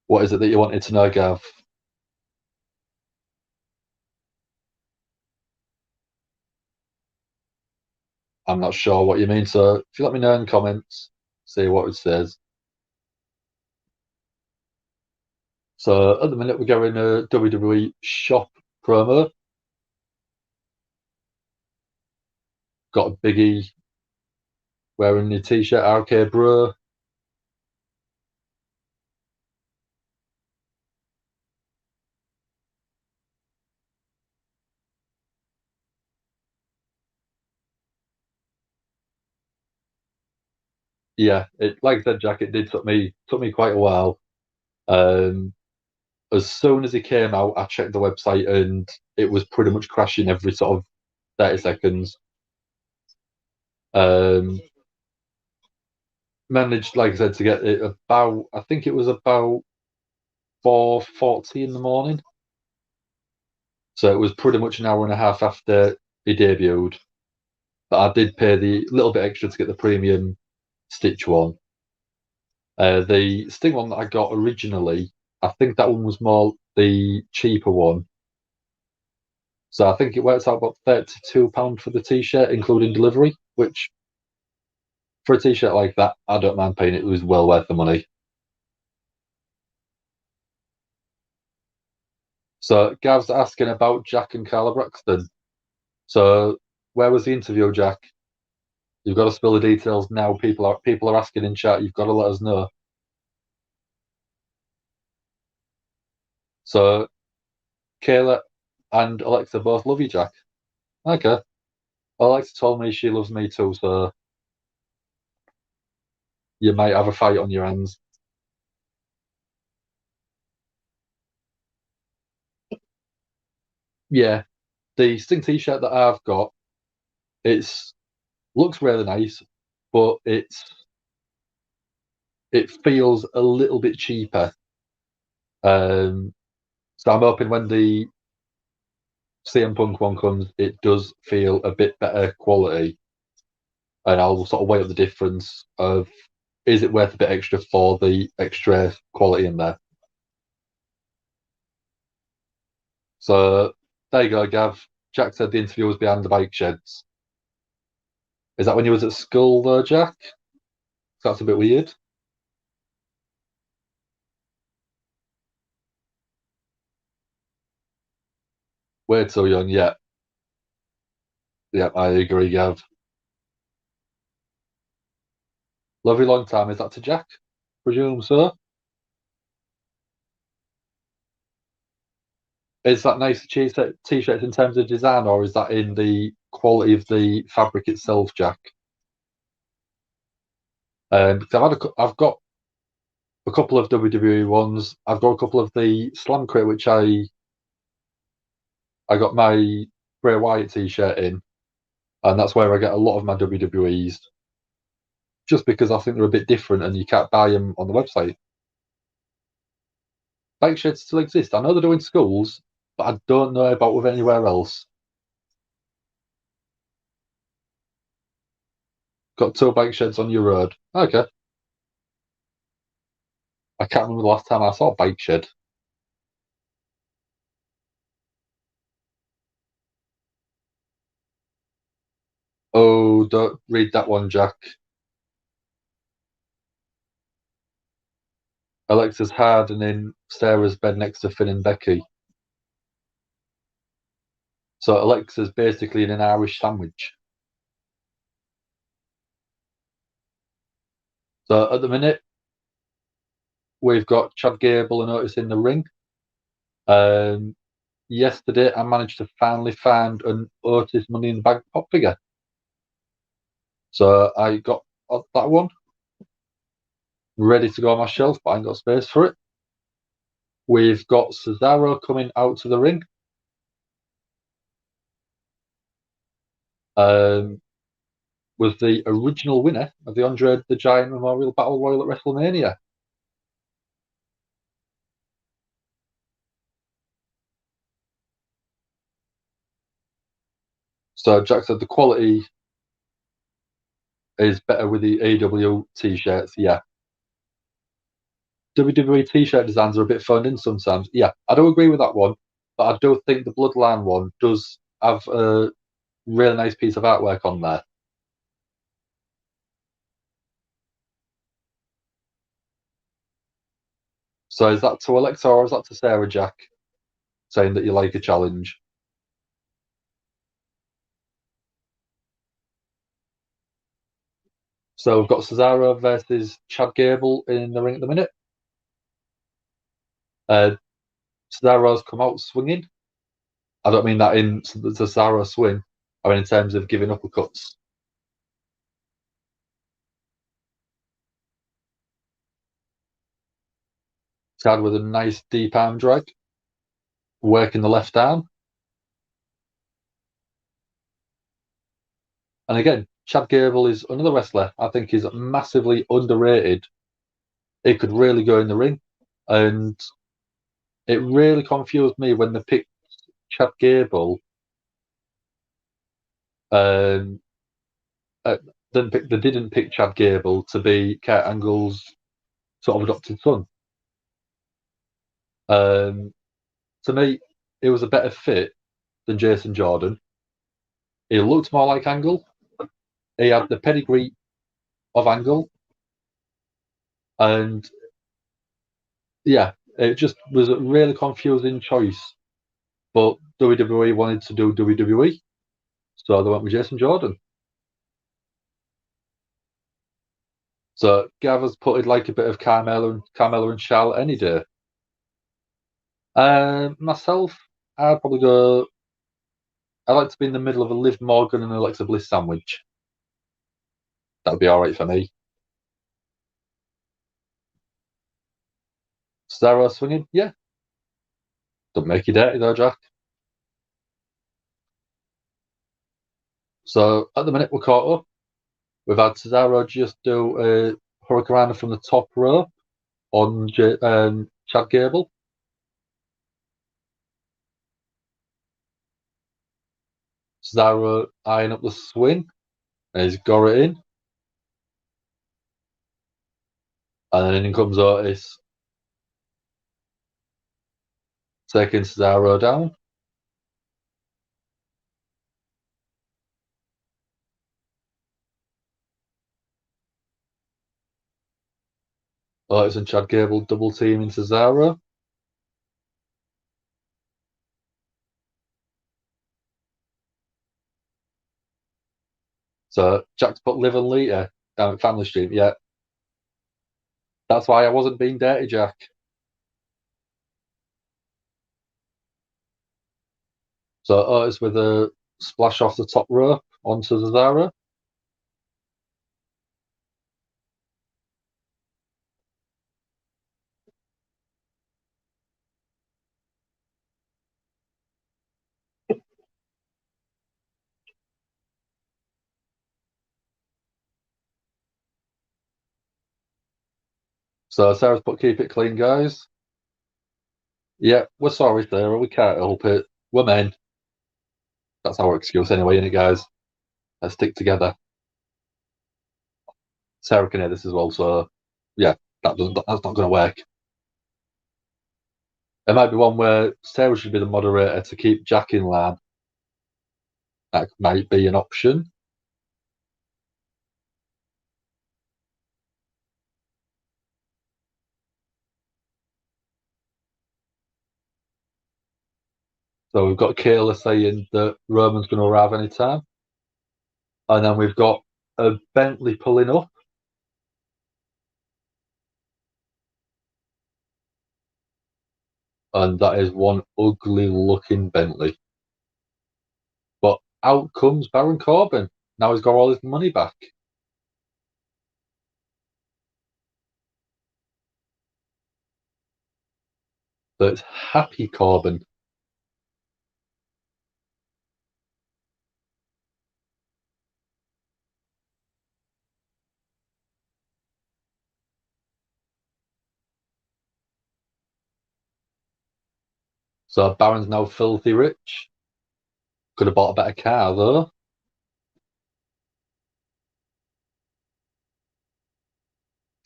What is it that you wanted to know, Gav? I'm not sure what you mean. So if you let me know in comments, see what it says. So at the minute, we're going a WWE shop promo. Got a Biggie wearing the T-shirt, RK Bro. Yeah, like I said, Jack, it did took me quite a while. As soon as it came out, I checked the website and it was pretty much crashing every sort of 30 seconds. Managed, like I said, to get it about, I think it was about 4:40 in the morning. So it was pretty much an hour and a half after it debuted. But I did pay the little bit extra to get the premium Stitch one. The Sting one that I got originally, I think that one was more the cheaper one. So I think it works out about £32 for the T-shirt, including delivery, which for a T-shirt like that, I don't mind paying it. It was well worth the money. So Gav's asking about Jack and Carla Braxton. So where was the interview, Jack? You've got to spill the details now. People are asking in chat. You've got to let us know. So Kayla and Alexa both love you, Jack. Okay. Alexa told me she loves me too, so you might have a fight on your hands. Yeah, the Sting T-shirt that I've got, looks really nice, but it feels a little bit cheaper. So I'm hoping when the CM Punk one comes, it does feel a bit better quality, and I'll sort of weigh up the difference of is it worth a bit extra for the extra quality in there. So there you go, Gav. Jack said the interview was behind the bike sheds. Is that when you was at school though, Jack? That's a bit weird. Way too young, yeah. Yeah, I agree, Gav. Lovely long time. Is that to Jack? Presume so. Is that nice t-shirts in terms of design, or is that in the quality of the fabric itself, Jack? Because I've got a couple of WWE ones. I've got a couple of the Slam Crate, which I got my Bray Wyatt t-shirt in, and that's where I get a lot of my WWEs. Just because I think they're a bit different, and you can't buy them on the website. Bike sheds still exist. I know they're doing schools, but I don't know about with anywhere else. Got 2 bike sheds on your road. Okay. I can't remember the last time I saw a bike shed. Oh, don't read that one, Jack. Alexa's hardening Sarah's bed next to Finn and Becky. So Alexa's basically in an Irish sandwich. So at the minute, we've got Chad Gable and Otis in the ring. Yesterday, I managed to finally find an Otis Money in the Bank pop figure. So I got that one ready to go on my shelf, but I ain't got space for it. We've got Cesaro coming out to the ring. Was the original winner of the Andre the Giant Memorial Battle Royal at WrestleMania. So Jack said the quality is better with the AEW t-shirts. Yeah. WWE t-shirt designs are a bit phoned in sometimes. Yeah, I do agree with that one, but I do think the Bloodline one does have a really nice piece of artwork on there. So is that to Alexa or is that to Sarah, Jack, saying that you like a challenge? So we've got Cesaro versus Chad Gable in the ring at the minute. Cesaro's come out swinging. I don't mean that in the Cesaro swing. I mean in terms of giving uppercuts. Chad with a nice deep arm drag, working the left arm. And again, Chad Gable is another wrestler I think is massively underrated. He could really go in the ring. And it really confused me when they picked Chad Gable. They didn't pick Chad Gable to be Kurt Angle's sort of adopted son. To me, it was a better fit than Jason Jordan. He looked more like Angle. He had the pedigree of Angle. And yeah, it just was a really confusing choice. But WWE wanted to do WWE, so they went with Jason Jordan. So Gav has put it like a bit of Carmella and Charlotte any day. Myself, I'd probably go. I like to be in the middle of a Liv Morgan and Alexa Bliss sandwich. That'd be all right for me. Cesaro swinging, yeah. Don't make you dirty though, Jack. So at the minute we're caught up. We've had Cesaro just do a Hurricanrana from the top rope on Chad Gable. Cesaro eyeing up the swing, and he's got it in. And then in comes Otis, taking Cesaro down. Otis and Chad Gable double teaming Cesaro. So Jack's put Liv and Lita down at Family Stream. Yeah. That's why I wasn't being dirty, Jack. So Otis with a splash off the top rope onto Cesaro. So Sarah's put keep it clean, guys. Yeah, we're sorry, Sarah. We can't help it. We're men. That's our excuse anyway, isn't it, guys? Let's stick together. Sarah can hear this as well, so yeah, that's not going to work. There might be one where Sarah should be the moderator to keep Jack in line. That might be an option. So we've got Kayla saying that Roman's going to arrive any time. And then we've got a Bentley pulling up. And that is one ugly looking Bentley. But out comes Baron Corbin. Now he's got all his money back. So it's happy Corbin. So Baron's now filthy rich. Could have bought a better car though. If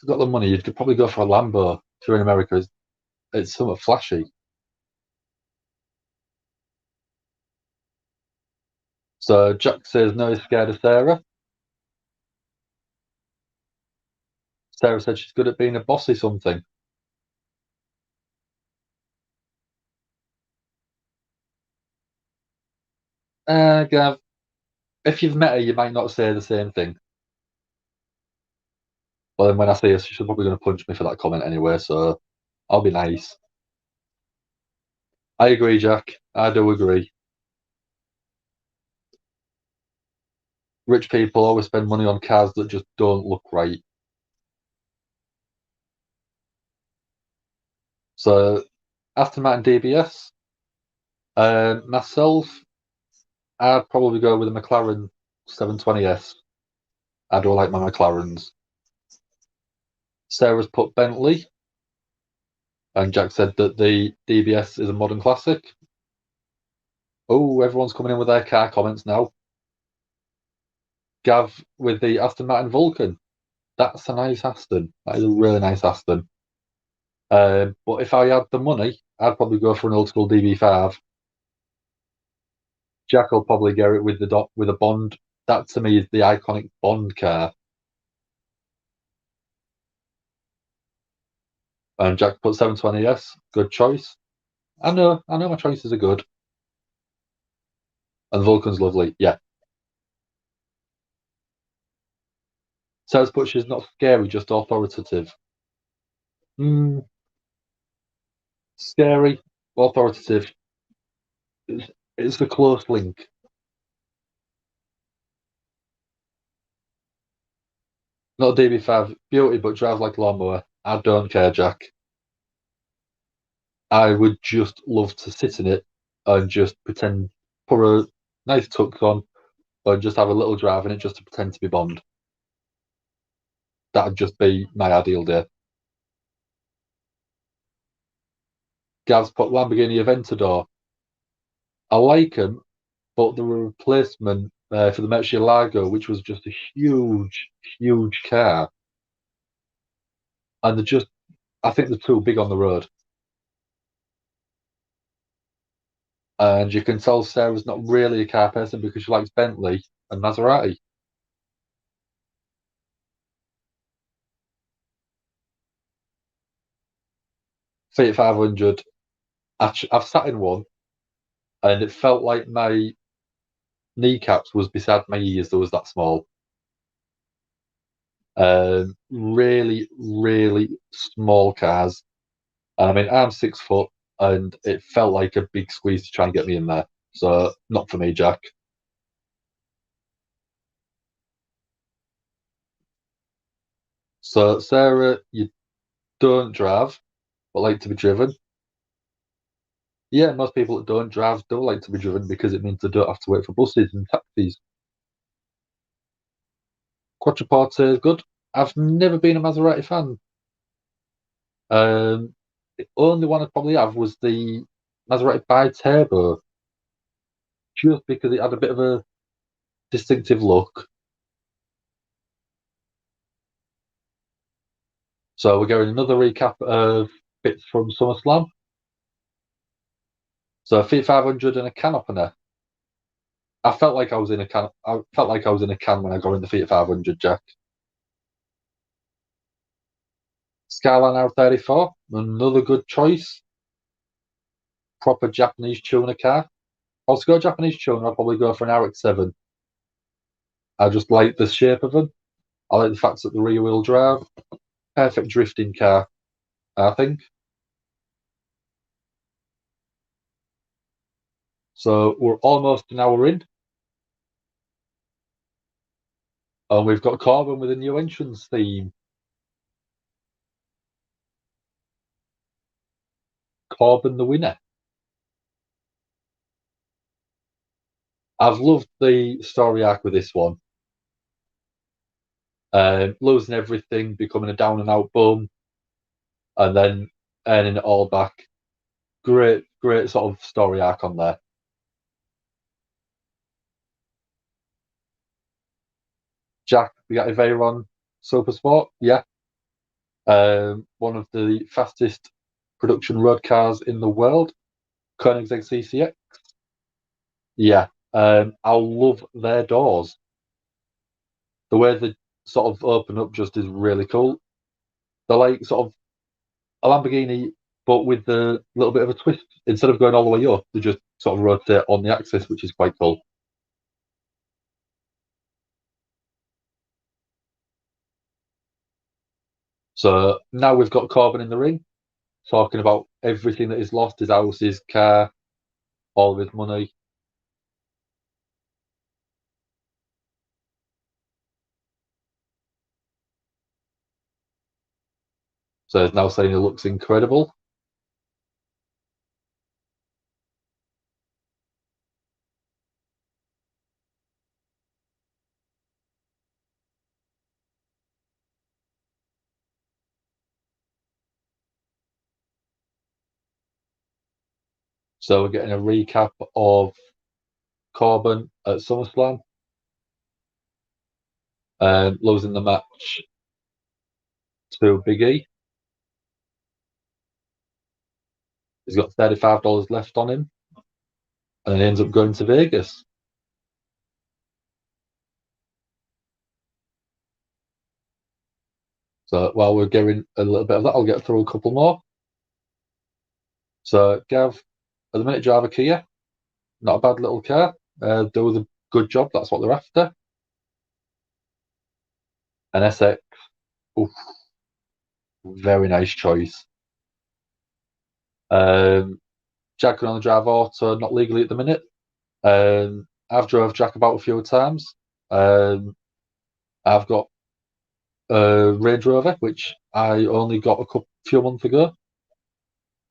you've got the money, you could probably go for a Lambo. If you're in America, it's somewhat flashy. So Jack says no, he's scared of Sarah. Sarah said she's good at being a bossy something. Gav, if you've met her, you might not say the same thing. Well, then when I see her, she's probably going to punch me for that comment anyway, so I'll be nice. I agree, Jack. I do agree. Rich people always spend money on cars that just don't look right. So, after Matt and DBS, myself, I'd probably go with a McLaren 720S. I do like my McLarens. Sarah's put Bentley, and Jack said that the DBS is a modern classic. Oh, everyone's coming in with their car comments now. Gav with the Aston Martin Vulcan. That's a nice Aston. That is a really nice Aston. But if I had the money, I'd probably go for an old school DB5. Jack will probably get it with a Bond. That to me is the iconic Bond car. And Jack put 720S. Good choice. I know my choices are good. And Vulcan's lovely. Yeah. Sarah's put she's not scary, just authoritative. Scary, authoritative. It's a close link. Not a DB5 beauty, but drive like a lawnmower. I don't care, Jack. I would just love to sit in it and just pretend, put a nice tux on, and just have a little drive in it just to pretend to be Bond. That'd just be my ideal day. Gav's put Lamborghini Aventador. I like them, but they're a replacement for the Murcielago, which was just a huge, huge car. And I think they're too big on the road. And you can tell Sarah's not really a car person because she likes Bentley and Maserati. Fiat 500. I've sat in one, and it felt like my kneecaps was beside my ears. There was that small. Really, really small cars. I mean, I'm 6 foot, and it felt like a big squeeze to try and get me in there. So, not for me, Jack. So, Sarah, you don't drive, but like to be driven. Yeah, most people that don't drive don't like to be driven because it means they don't have to wait for buses and taxis. Quattroporte is good. I've never been a Maserati fan. The only one I'd probably have was the Maserati Bi-Turbo, just because it had a bit of a distinctive look. So we're getting another recap of bits from SummerSlam. So Fiat 500 and a can opener. I felt like I was in a can. I felt like I was in a can when I got in the Fiat 500, Jack. Skyline R34, another good choice. Proper Japanese tuner car. If I was to go Japanese tuner, I'd probably go for an RX-7. I just like the shape of them. I like the fact that the rear wheel drive. Perfect drifting car, I think. So we're almost an hour in. And we've got Corbin with a new entrance theme. Corbin the winner. I've loved the story arc with this one. Losing everything, becoming a down and out bum, and then earning it all back. Great sort of story arc on there. Jack, we got Veyron Super Sport, yeah. One of the fastest production road cars in the world. Koenigsegg CCX. Yeah. I love their doors. The way they sort of open up just is really cool. They're like sort of a Lamborghini, but with a little bit of a twist. Instead of going all the way up, they just sort of rotate on the axis, which is quite cool. So now we've got Corbin in the ring, talking about everything that he's lost, his house, his car, all of his money. So he's now saying he looks incredible. So we're getting a recap of Corbin at SummerSlam, losing the match to Big E. He's got $35 left on him, and then he ends up going to Vegas. So while we're getting a little bit of that, I'll get through a couple more. So Gav, at the minute, drive a Kia. Not a bad little car. Do a good job. That's what they're after. An SX. Oof. Very nice choice. Jack can only drive auto, not legally at the minute. I've drove Jack about a few times. I've got a Range Rover, which I only got a few months ago.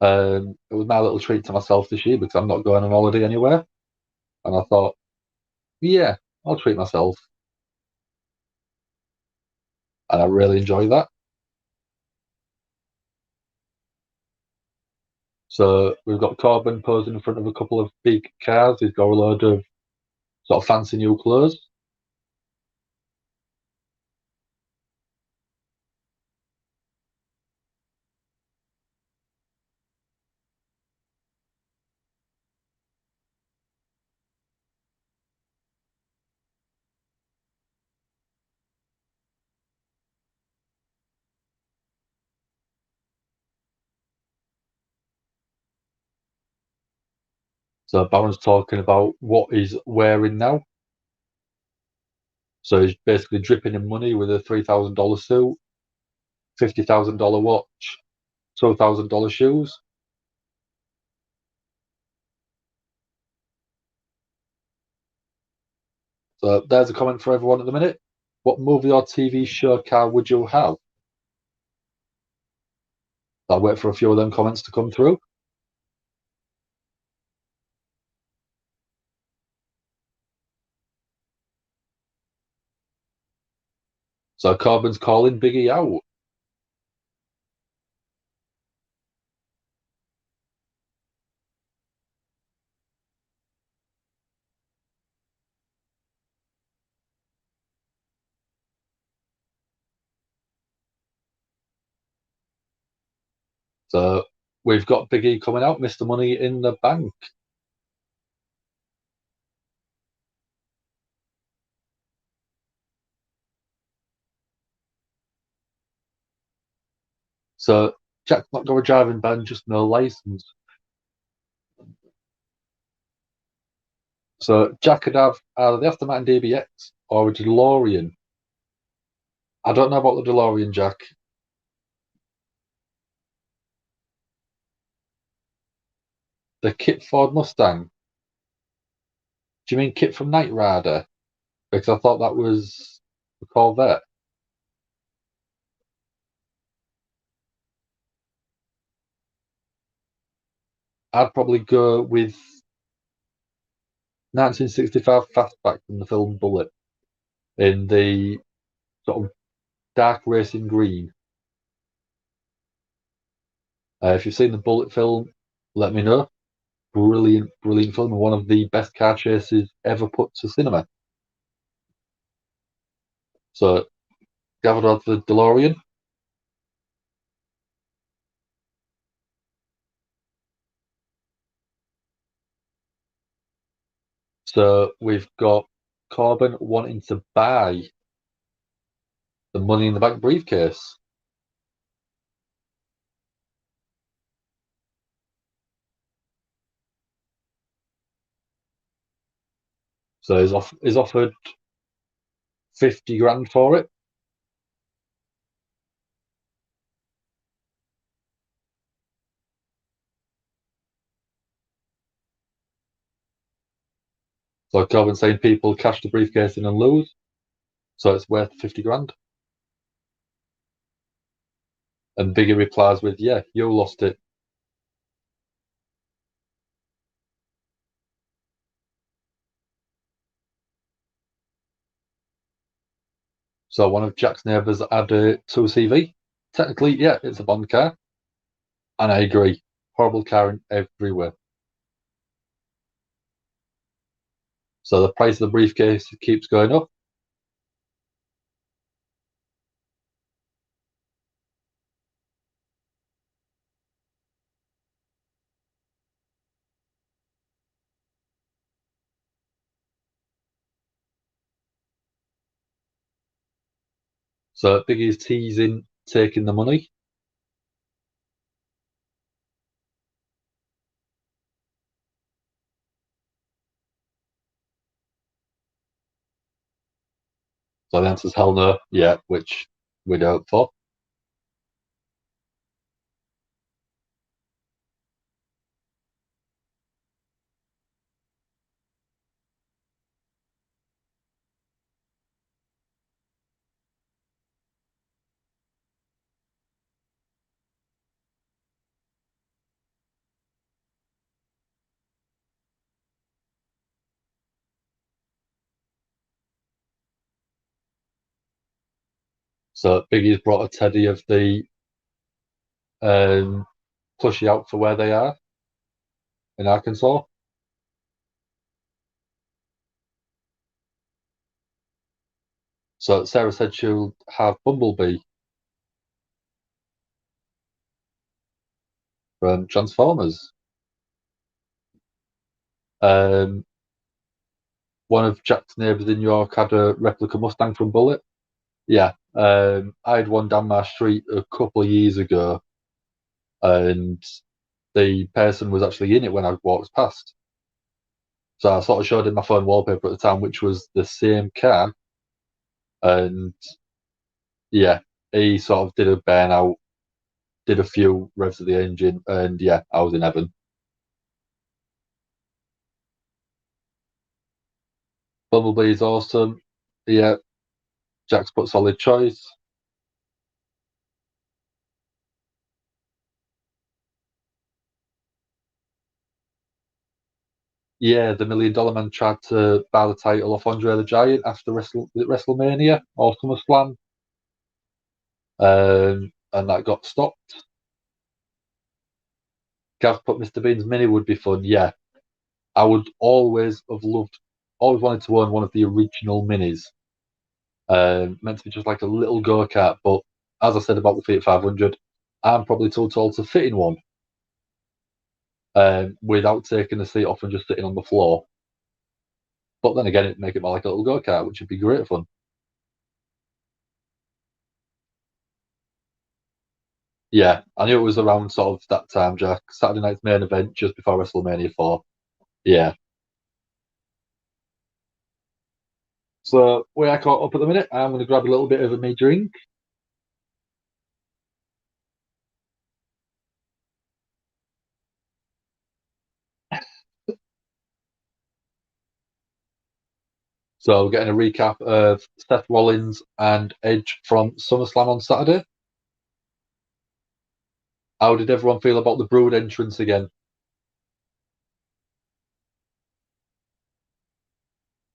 It was my little treat to myself this year because I'm not going on holiday anywhere. And I thought, yeah, I'll treat myself. And I really enjoy that. So we've got Corbin posing in front of a couple of big cars. He's got a load of sort of fancy new clothes. So Baron's talking about what he's wearing now. So he's basically dripping in money with a $3,000 suit, $50,000 watch, $2,000 shoes. So there's a comment for everyone at the minute. What movie or TV show car would you have? I'll wait for a few of them comments to come through. So Corbin's calling Biggie out. So we've got Biggie coming out, Mr. Money in the Bank. So Jack's not got a driving ban, just no license. So Jack could have either the Aftermath DBX or a DeLorean. I don't know about the DeLorean, Jack. The Kit Ford Mustang. Do you mean Kit from Knight Rider? Because I thought that was the Corvette. I'd probably go with 1965 Fastback from the film Bullet in the sort of dark racing green. If you've seen the Bullet film, let me know. Brilliant, brilliant film, and one of the best car chases ever put to cinema. So, gathered out the DeLorean. So we've got Corbin wanting to buy the Money in the Bank briefcase. So he's offered 50 grand for it. So Corbin's saying people cash the briefcase in and lose. So it's worth 50 grand. And Biggie replies with, yeah, you lost it. So one of Jack's neighbours had a 2CV. Technically, yeah, it's a Bond car. And I agree. Horrible car in every way. So the price of the briefcase keeps going up. So Biggie's teasing taking the money. So the answer's hell no, yeah, which we'd hope for. So Biggie's brought a teddy of the plushie out for where they are in Arkansas. So Sarah said she'll have Bumblebee from Transformers. One of Jack's neighbours in York had a replica Mustang from Bullet. Yeah, I had one down my street a couple of years ago, and the person was actually in it when I walked past. So I sort of showed him my phone wallpaper at the time, which was the same car And yeah, he sort of did a burnout, did a few revs of the engine, and yeah, I was in heaven. Bumblebee is awesome. Yeah, Jack's put solid choice. Yeah, the $1 Million Man tried to buy the title off Andre the Giant after WrestleMania or SummerSlam, and that got stopped. Gav put Mr. Bean's Mini would be fun. Yeah, I would always wanted to own one of the original Minis. Meant to be just like a little go-kart, but as I said about the Fiat 500, I'm probably too tall to fit in one without taking the seat off and just sitting on the floor. But then again, it'd make it more like a little go-kart, which would be great fun. Yeah, I knew it was around sort of that time, Jack. Saturday night's main event just before WrestleMania 4. Yeah. So, where I caught up at the minute, I'm going to grab a little bit of a me drink. So, we're getting a recap of Seth Rollins and Edge from SummerSlam on Saturday. How did everyone feel about the Brood entrance again?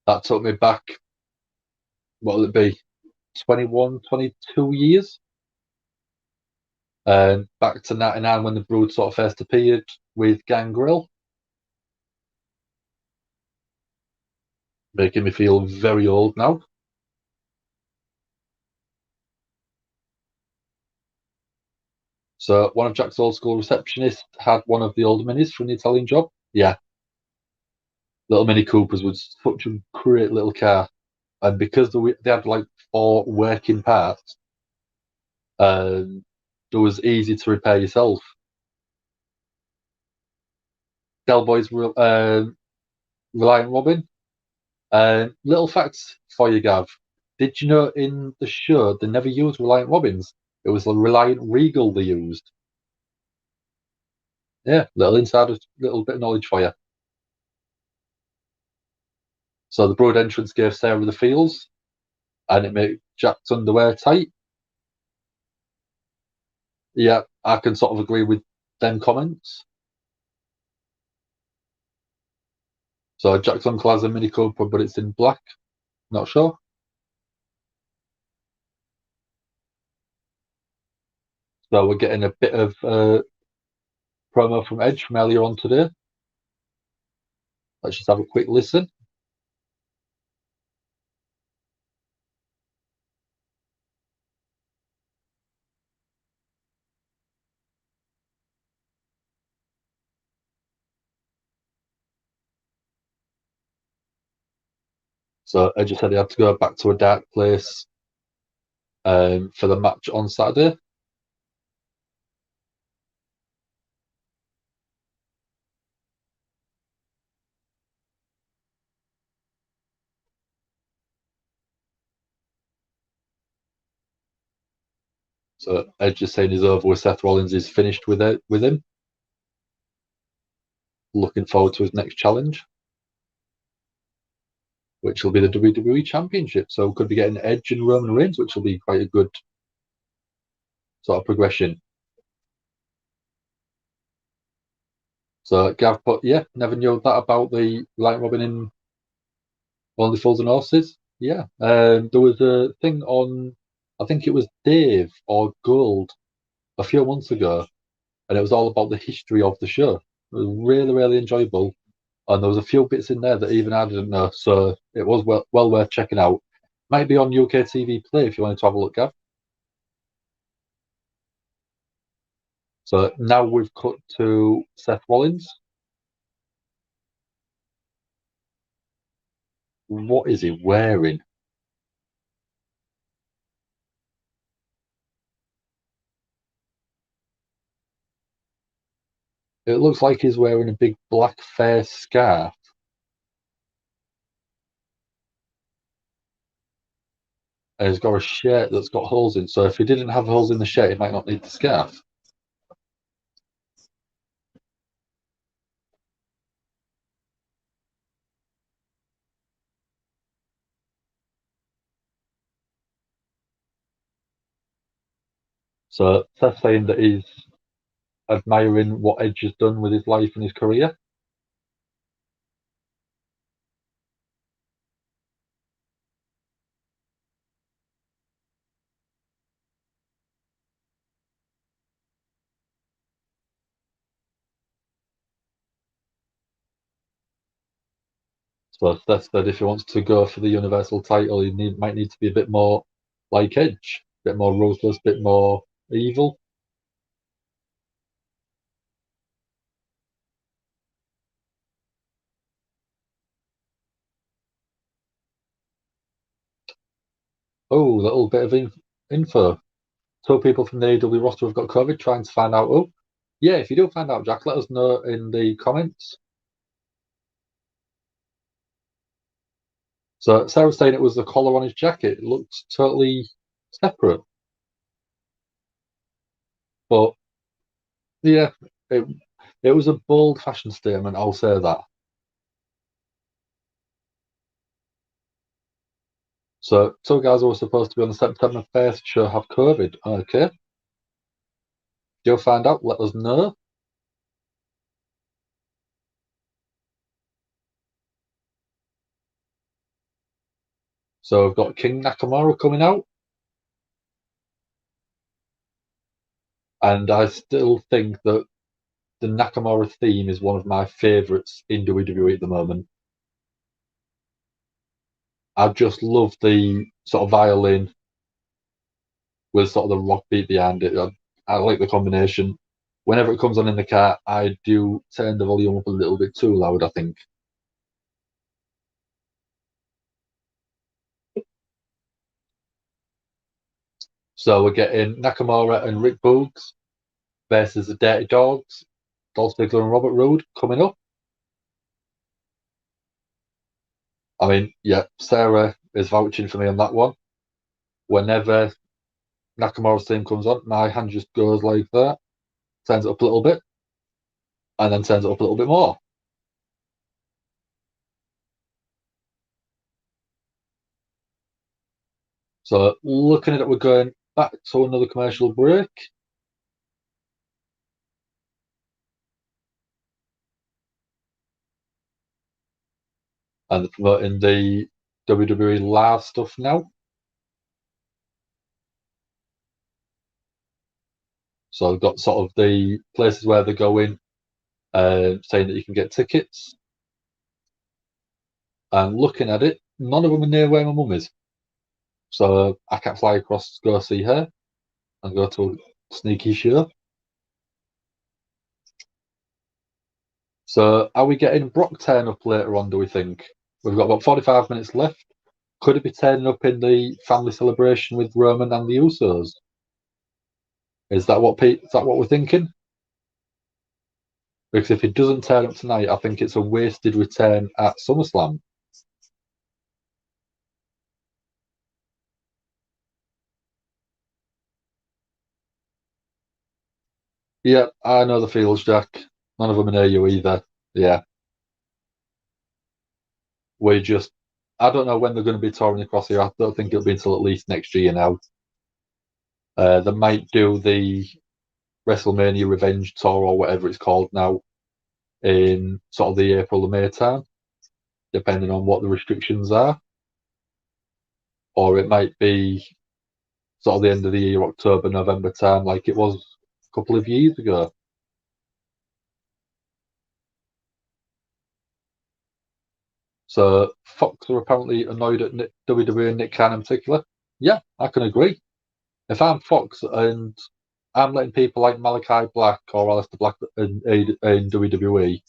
That took me back, what will it be, 21, 22 years? Back to 99 when the Brood sort of first appeared with Gangrel. Making me feel very old now. So one of Jack's old school receptionists had one of the old minis from the Italian Job. Yeah. Little Mini Coopers was such a great little car. And because they had like 4 working parts, it was easy to repair yourself. Del Boy's Reliant Robin. Little facts for you, Gav. Did you know in the show they never used Reliant Robins? It was the Reliant Regal they used. Yeah, little bit of knowledge for you. So the Broad entrance gave Sarah the feels, and it made Jack's underwear tight. Yeah, I can sort of agree with them comments. So Jack's uncle has a Mini Cooper, but it's in black. Not sure. So we're getting a bit of promo from Edge from earlier on today. Let's just have a quick listen. So Edge said he had to go back to a dark place for the match on Saturday. So Edge is saying he's over with Seth Rollins. Is finished with him. Looking forward to his next challenge, which will be the WWE Championship. So could be getting Edge and Roman Reigns, which will be quite a good sort of progression. So Gav put, yeah, never knew that about the Light Robin in Only Fools and Horses. Yeah, there was a thing on, I think it was Dave or Gold a few months ago, and it was all about the history of the show. It was really, really enjoyable, and there was a few bits in there that even I didn't know, so it was well worth checking out. Might be on UK TV Play if you wanted to have a look, Gav. So now we've cut to Seth Rollins. What is he wearing? It looks like he's wearing a big black face scarf. And he's got a shirt that's got holes in. So if he didn't have holes in the shirt, he might not need the scarf. So Seth's saying that he's admiring what Edge has done with his life and his career. So Seth said if he wants to go for the Universal title, he might need to be a bit more like Edge, a bit more ruthless, a bit more evil. Oh, a little bit of info. 2 people from the AEW roster have got COVID, trying to find out who. Yeah, if you do find out, Jack, let us know in the comments. So Sarah's saying it was the collar on his jacket. It looked totally separate. But yeah, it was a bold fashion statement, I'll say that. So 2 guys who were supposed to be on the September 1st show have COVID. Okay. If you'll find out, let us know. So we've got King Nakamura coming out. And I still think that the Nakamura theme is one of my favourites in WWE at the moment. I just love the sort of violin with sort of the rock beat behind it. I like the combination. Whenever it comes on in the car, I do turn the volume up a little bit too loud, I think. So we're getting Nakamura and Rick Boogs versus the Dirty Dogs, Dolph Ziggler and Robert Roode coming up. I mean, yeah, Sarah is vouching for me on that one. Whenever Nakamura's theme comes on, my hand just goes like that, turns it up a little bit, and then turns it up a little bit more. So looking at it, we're going back to another commercial break. And they're promoting the WWE Live stuff now. So they've got sort of the places where they're going, saying that you can get tickets. And looking at it, none of them are near where my mum is. So I can't fly across to go see her and go to a sneaky show. So are we getting Brock turn up later on, do we think? We've got about 45 minutes left. Could it be turning up in the family celebration with Roman and the Usos? Is that what we're thinking? Because if he doesn't turn up tonight, I think it's a wasted return at SummerSlam. Yeah, I know the feels, Jack. None of them are near you either. Yeah. I don't know when they're going to be touring across here. I don't think it'll be until at least next year now. They might do the WrestleMania Revenge Tour or whatever it's called now in sort of the April or May time, depending on what the restrictions are. Or it might be sort of the end of the year, October, November time, like it was a couple of years ago. So Fox are apparently annoyed at WWE and Nick Khan in particular. Yeah, I can agree. If I'm Fox and I'm letting people like Malachi Black or Aleister Black in WWE,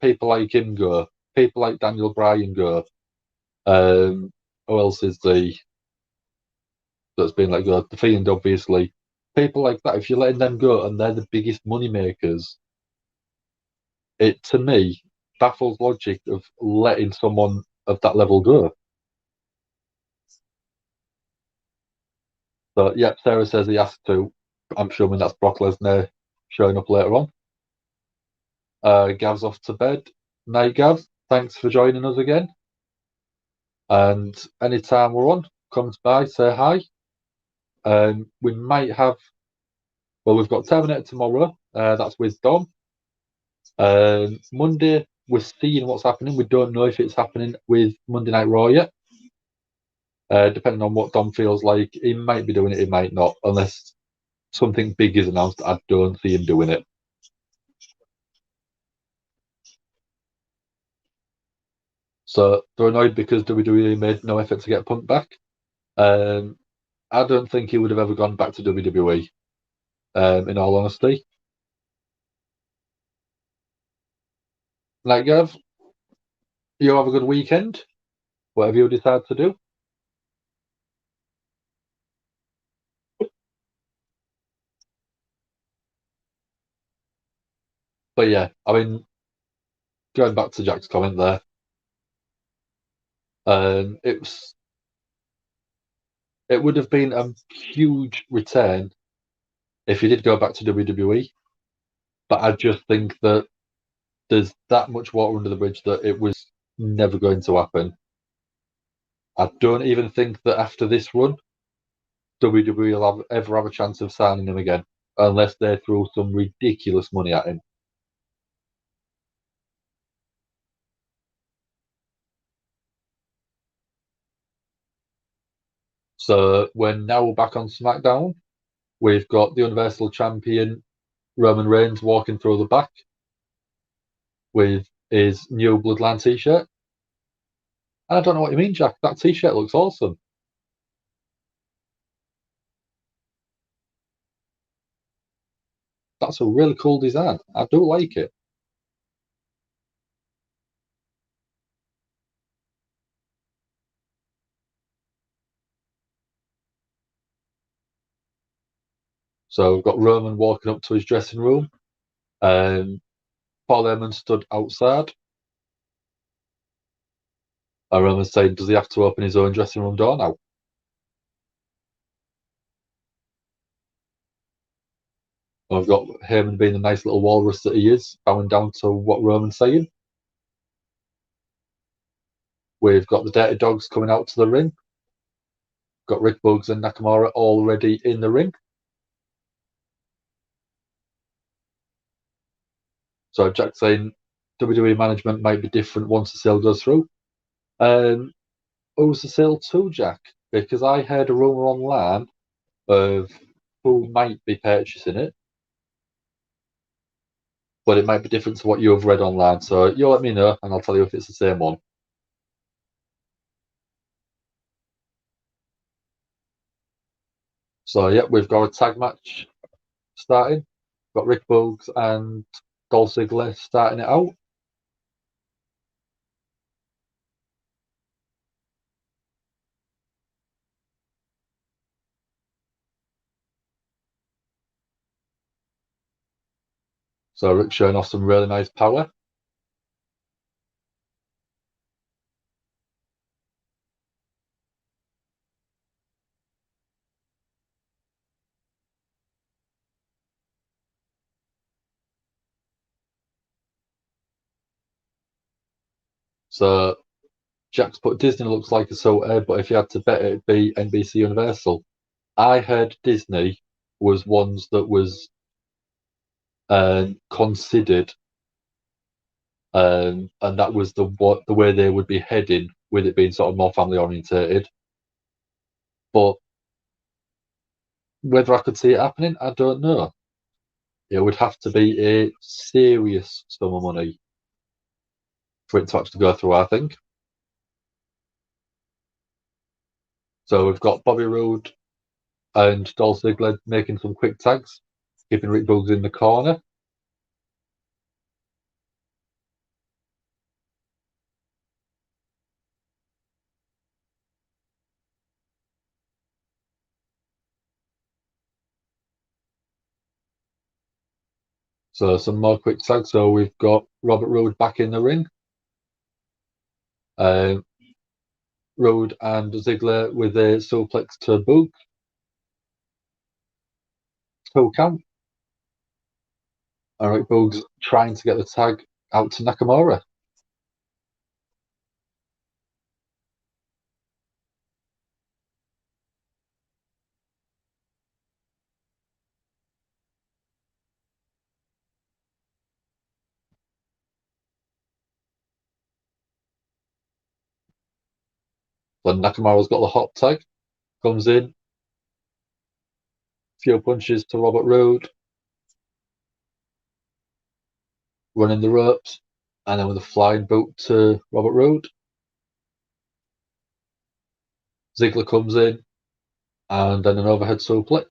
people like him go, people like Daniel Bryan go. Who else is that's been let go? The Fiend, obviously. People like that, if you're letting them go and they're the biggest money makers, it to me baffles logic of letting someone of that level go. So, yeah, Sarah says he has to. I'm assuming that's Brock Lesnar showing up later on. Gav's off to bed. Night, Gav. Thanks for joining us again. And anytime we're on, comes by, say hi. We might have. Well, we've got Terminator tomorrow. That's with Dom. Monday, we're seeing what's happening. We don't know if it's happening with Monday Night Raw yet. Depending on what Dom feels like, he might be doing it, he might not, unless something big is announced. I don't see him doing it. So they're annoyed because WWE made no effort to get Punk back. I don't think he would have ever gone back to WWE, in all honesty. Like, Gav, you have a good weekend, whatever you decide to do. But yeah, I mean, going back to Jack's comment there, it would have been a huge return if he did go back to WWE. But I just think that there's that much water under the bridge that it was never going to happen. I don't even think that after this run, WWE will ever have a chance of signing him again, unless they throw some ridiculous money at him. So we're now back on SmackDown. We've got the Universal Champion Roman Reigns walking through the back with his new Bloodline t-shirt. And I don't know what you mean, Jack. That t-shirt looks awesome. That's a really cool design. I do like it. So we've got Roman walking up to his dressing room. Paul Heyman stood outside. And Roman's saying, does he have to open his own dressing room door now? And we've got Heyman being the nice little walrus that he is, bowing down to what Roman's saying. We've got the Dirty Dogs coming out to the ring. Got Rick Boogs and Nakamura already in the ring. So Jack's saying WWE management might be different once the sale goes through. Who's the sale to, Jack? Because I heard a rumour online of who might be purchasing it. But it might be different to what you've read online. So you let me know and I'll tell you if it's the same one. So yeah, we've got a tag match starting. Got Rick Boogs and Dolph Ziggler starting it out. So Rick showing off some really nice power. So Jack's put Disney looks like a soda, but if you had to bet it'd be NBC Universal. I heard Disney was ones that was considered, and that was the way they would be heading, with it being sort of more family orientated. But whether I could see it happening, I don't know. It would have to be a serious sum of money for it to actually go through, I think. So we've got Bobby Roode and Dolph Ziggler making some quick tags, keeping Rick Boogs in the corner. So some more quick tags. So we've got Robert Roode back in the ring. Roode and Ziggler with a suplex to Boog. 2 count. Eric Boog's trying to get the tag out to Nakamura. Then Nakamura's got the hot tag, comes in, few punches to Robert Roode, running the ropes, and then with a flying boot to Robert Roode. Ziggler comes in, and then an overhead suplex.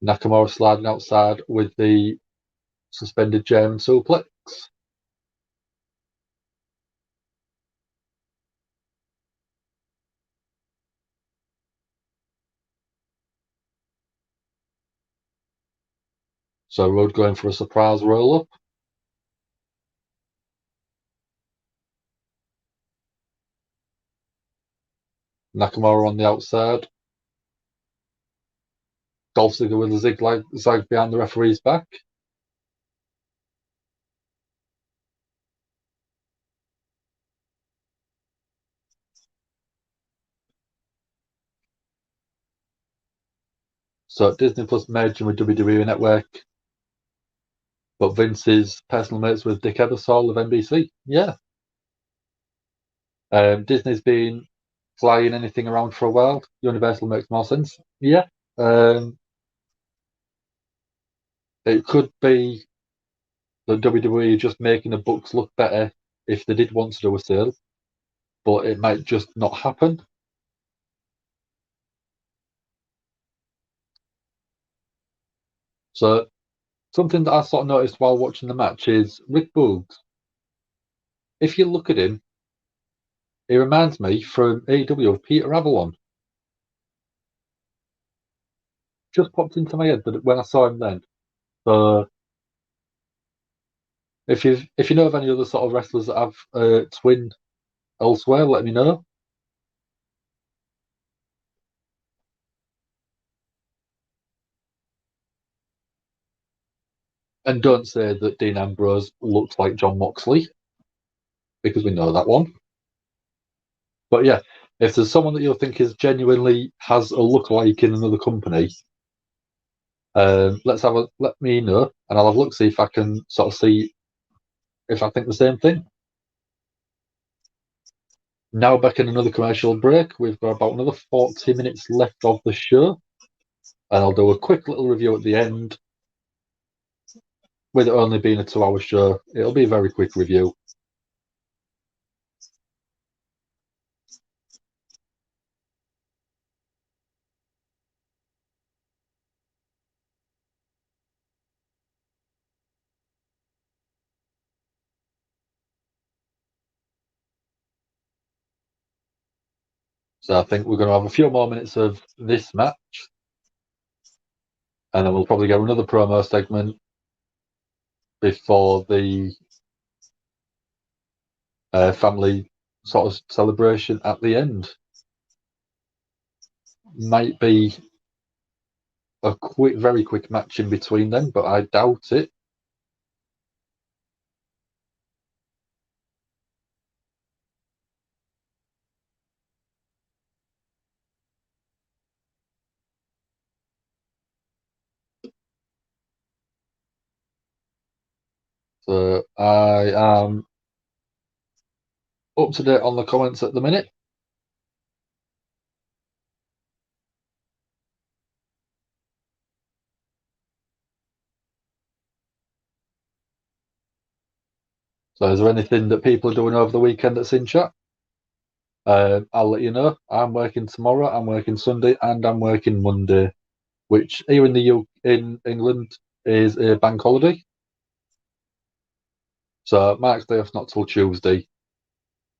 Nakamura sliding outside with the suspended German suplex. So Roode going for a surprise roll-up. Nakamura on the outside. Dolph Ziggler with a zigzag behind the referee's back. So Disney Plus merging with WWE Network, but Vince is personal mates with Dick Ebersol of NBC. Yeah. Disney's been flying anything around for a while. Universal makes more sense. Yeah. It could be that WWE just making the books look better if they did want to do a sale, but it might just not happen. So something that I sort of noticed while watching the match is Rick Boogs. If you look at him, he reminds me from AEW of Peter Avalon. Just popped into my head when I saw him then. So if you know of any other sort of wrestlers that have a twin elsewhere, let me know. And don't say that Dean Ambrose looks like Jon Moxley, because we know that one. But yeah, if there's someone that you think genuinely has a lookalike in another company, let me know, and I'll have a look, see if I can sort of see if I think the same thing. Now back in another commercial break. We've got about another 40 minutes left of the show, and I'll do a quick little review at the end. With it only being a 2-hour show, it'll be a very quick review. So I think we're going to have a few more minutes of this match, and then we'll probably get another promo segment before the family sort of celebration at the end. Might be a very quick match in between them, but I doubt it. So I am up to date on the comments at the minute. So is there anything that people are doing over the weekend that's in chat? I'll let you know. I'm working tomorrow, I'm working Sunday, and I'm working Monday, which here in England is a bank holiday. So Mark's day off's not till Tuesday.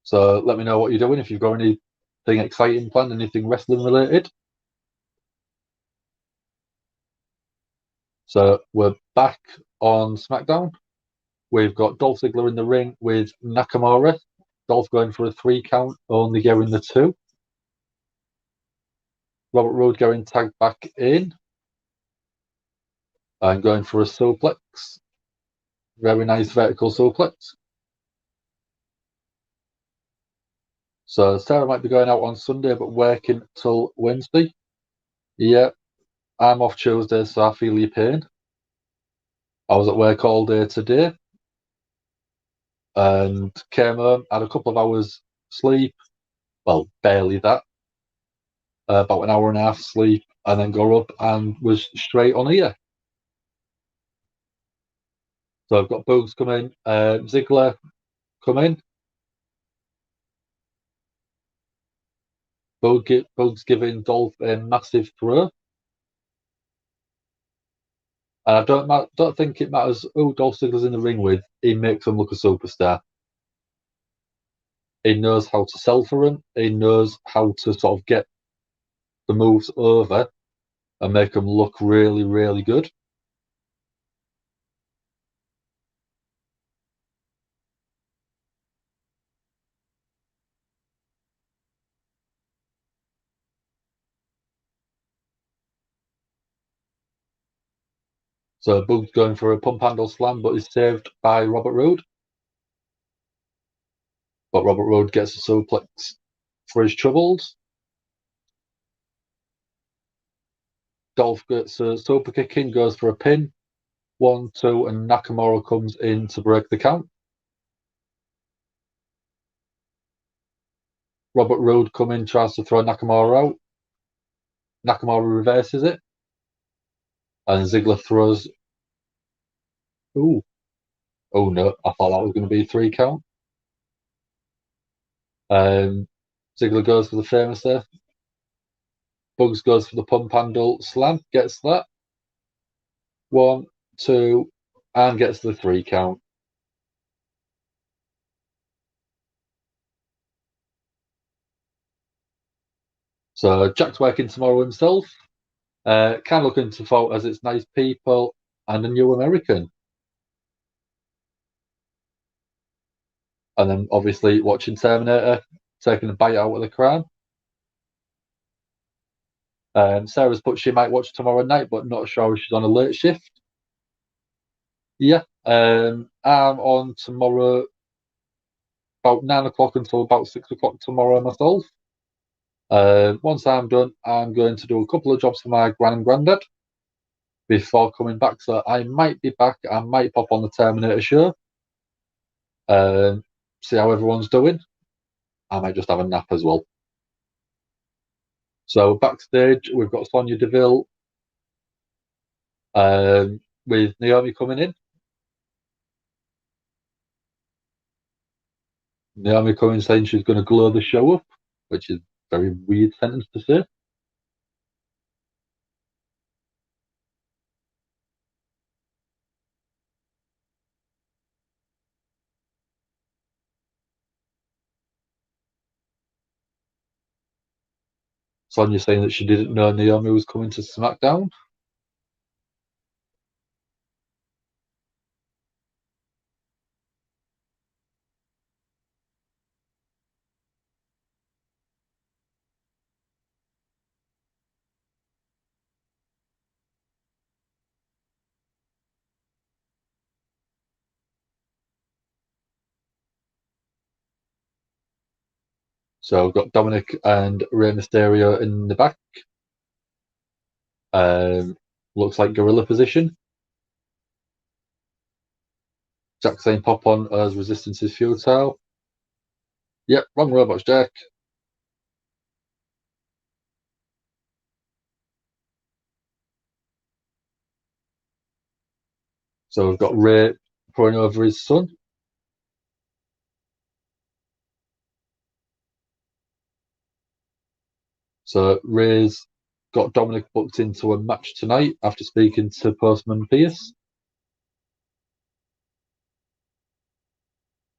So let me know what you're doing, if you've got anything exciting planned, anything wrestling related. So we're back on SmackDown. We've got Dolph Ziggler in the ring with Nakamura. Dolph going for a 3 count, only getting the 2. Robert Roode getting tagged back in and going for a suplex. Very nice vertical suplex. So Sarah might be going out on Sunday, but working till Wednesday. Yeah, I'm off Tuesday, so I feel your pain. I was at work all day today and came home, had a couple of hours sleep. Well, barely that. About an hour and a half sleep, and then got up and was straight on here. So I've got Bugs coming, Ziggler coming. Bugs giving Dolph a massive throw. And I don't think it matters who Dolph Ziggler's in the ring with. He makes him look a superstar. He knows how to sell for him. He knows how to sort of get the moves over and make them look really, really good. So Bugs going for a pump handle slam, but is saved by Robert Roode. But Robert Roode gets a suplex for his troubles. Dolph gets a super kick in, goes for a pin. 1, 2, and Nakamura comes in to break the count. Robert Roode comes in, tries to throw Nakamura out. Nakamura reverses it. And Ziggler throws. Ooh. Oh no, I thought that was going to be a 3 count. Ziggler goes for the famous there. Bugs goes for the pump handle slam, gets that. 1, 2, and gets the 3 count. So Jack's working tomorrow himself. Kind of looking to fault as it's nice people and a new American. And then obviously watching Terminator, taking a bite out of the crown. Sarah's put she might watch tomorrow night, but not sure if she's on a late shift. Yeah, I'm on tomorrow about 9 o'clock until about 6 o'clock tomorrow myself. Once I'm done, I'm going to do a couple of jobs for my gran and granddad before coming back. So I might be back. I might pop on the Terminator show. See how everyone's doing. I might just have a nap as well. So backstage, we've got Sonya Deville with Naomi coming in. Naomi coming saying she's going to glow the show up, which is a very weird sentence to say. Sonya saying that she didn't know Naomi was coming to SmackDown. So we've got Dominic and Rey Mysterio in the back. Looks like gorilla position. Jack saying pop on as resistance is futile. Yep, wrong robots, Jack. So we've got Rey pouring over his son. So Rey's got Dominic booked into a match tonight after speaking to Postman Pierce.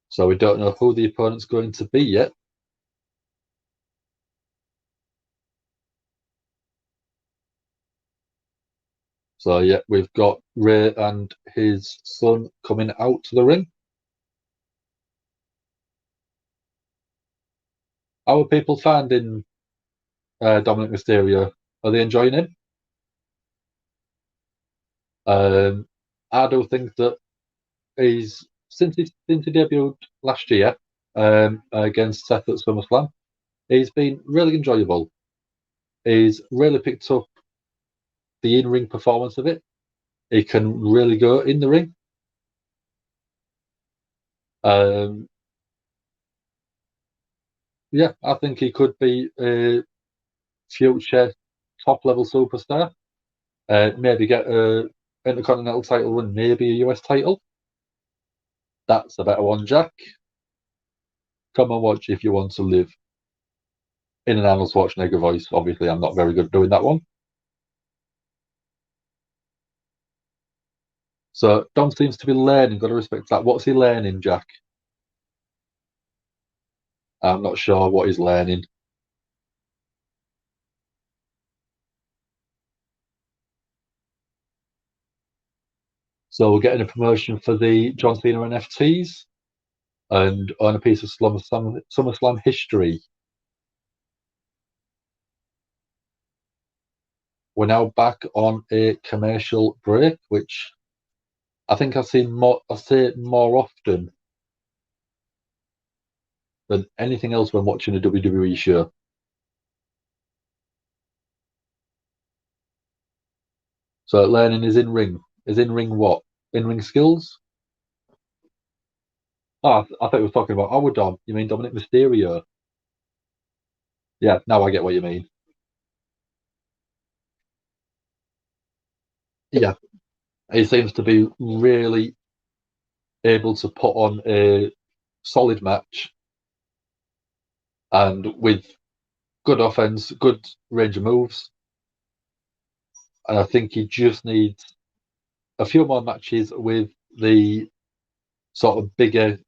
So we don't know who the opponent's going to be yet. So yeah, we've got Rey and his son coming out to the ring. How are people finding Dominic Mysterio? Are they enjoying him? I do think that since he debuted last year against Seth at SummerSlam, he's been really enjoyable. He's really picked up the in-ring performance of it. He can really go in the ring. Yeah, I think he could be a future top-level superstar. Maybe get a Intercontinental title win, maybe a US title. That's a better one, Jack. Come and watch if you want to live. In an Arnold Schwarzenegger voice. Obviously, I'm not very good at doing that one. So Dom seems to be learning. Got to respect that. What's he learning, Jack? I'm not sure what he's learning. So we're getting a promotion for the John Cena NFTs and on a piece of SummerSlam history. We're now back on a commercial break, which I think I say more often than anything else when watching a WWE show. So learning is in ring. Is in ring what? In ring skills? Oh, I thought we were talking about our Dom. You mean Dominic Mysterio? Yeah, now I get what you mean. Yeah, he seems to be really able to put on a solid match and with good offense, good range of moves. And I think he just needs a few more matches with the sort of bigger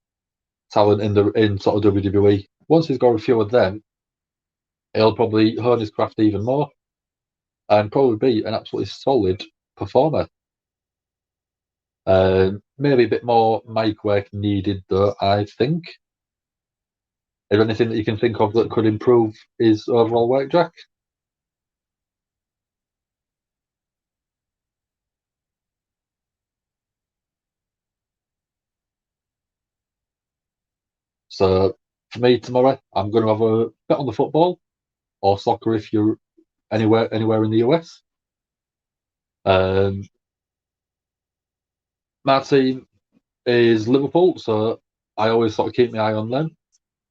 talent in sort of WWE. Once he's got a few of them, he'll probably hone his craft even more and probably be an absolutely solid performer. Maybe a bit more mic work needed, though, I think. Is there anything that you can think of that could improve his overall work, Jack? So for me tomorrow, I'm going to have a bet on the football or soccer if you're anywhere in the US. My team is Liverpool, so I always sort of keep my eye on them.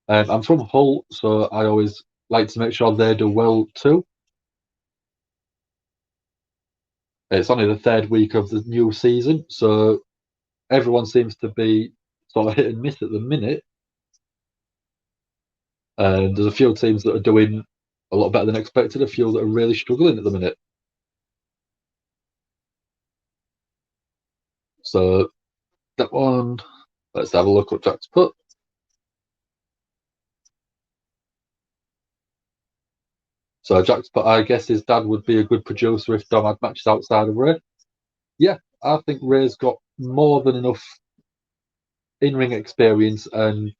I'm from Hull, so I always like to make sure they do well too. It's only the third week of the new season, so everyone seems to be sort of hit and miss at the minute. And there's a few teams that are doing a lot better than expected, a few that are really struggling at the minute. So that one, let's have a look what Jack's put. So Jack's put, I guess his dad would be a good producer if Dom had matches outside of Ray. Yeah, I think Ray's got more than enough in-ring experience and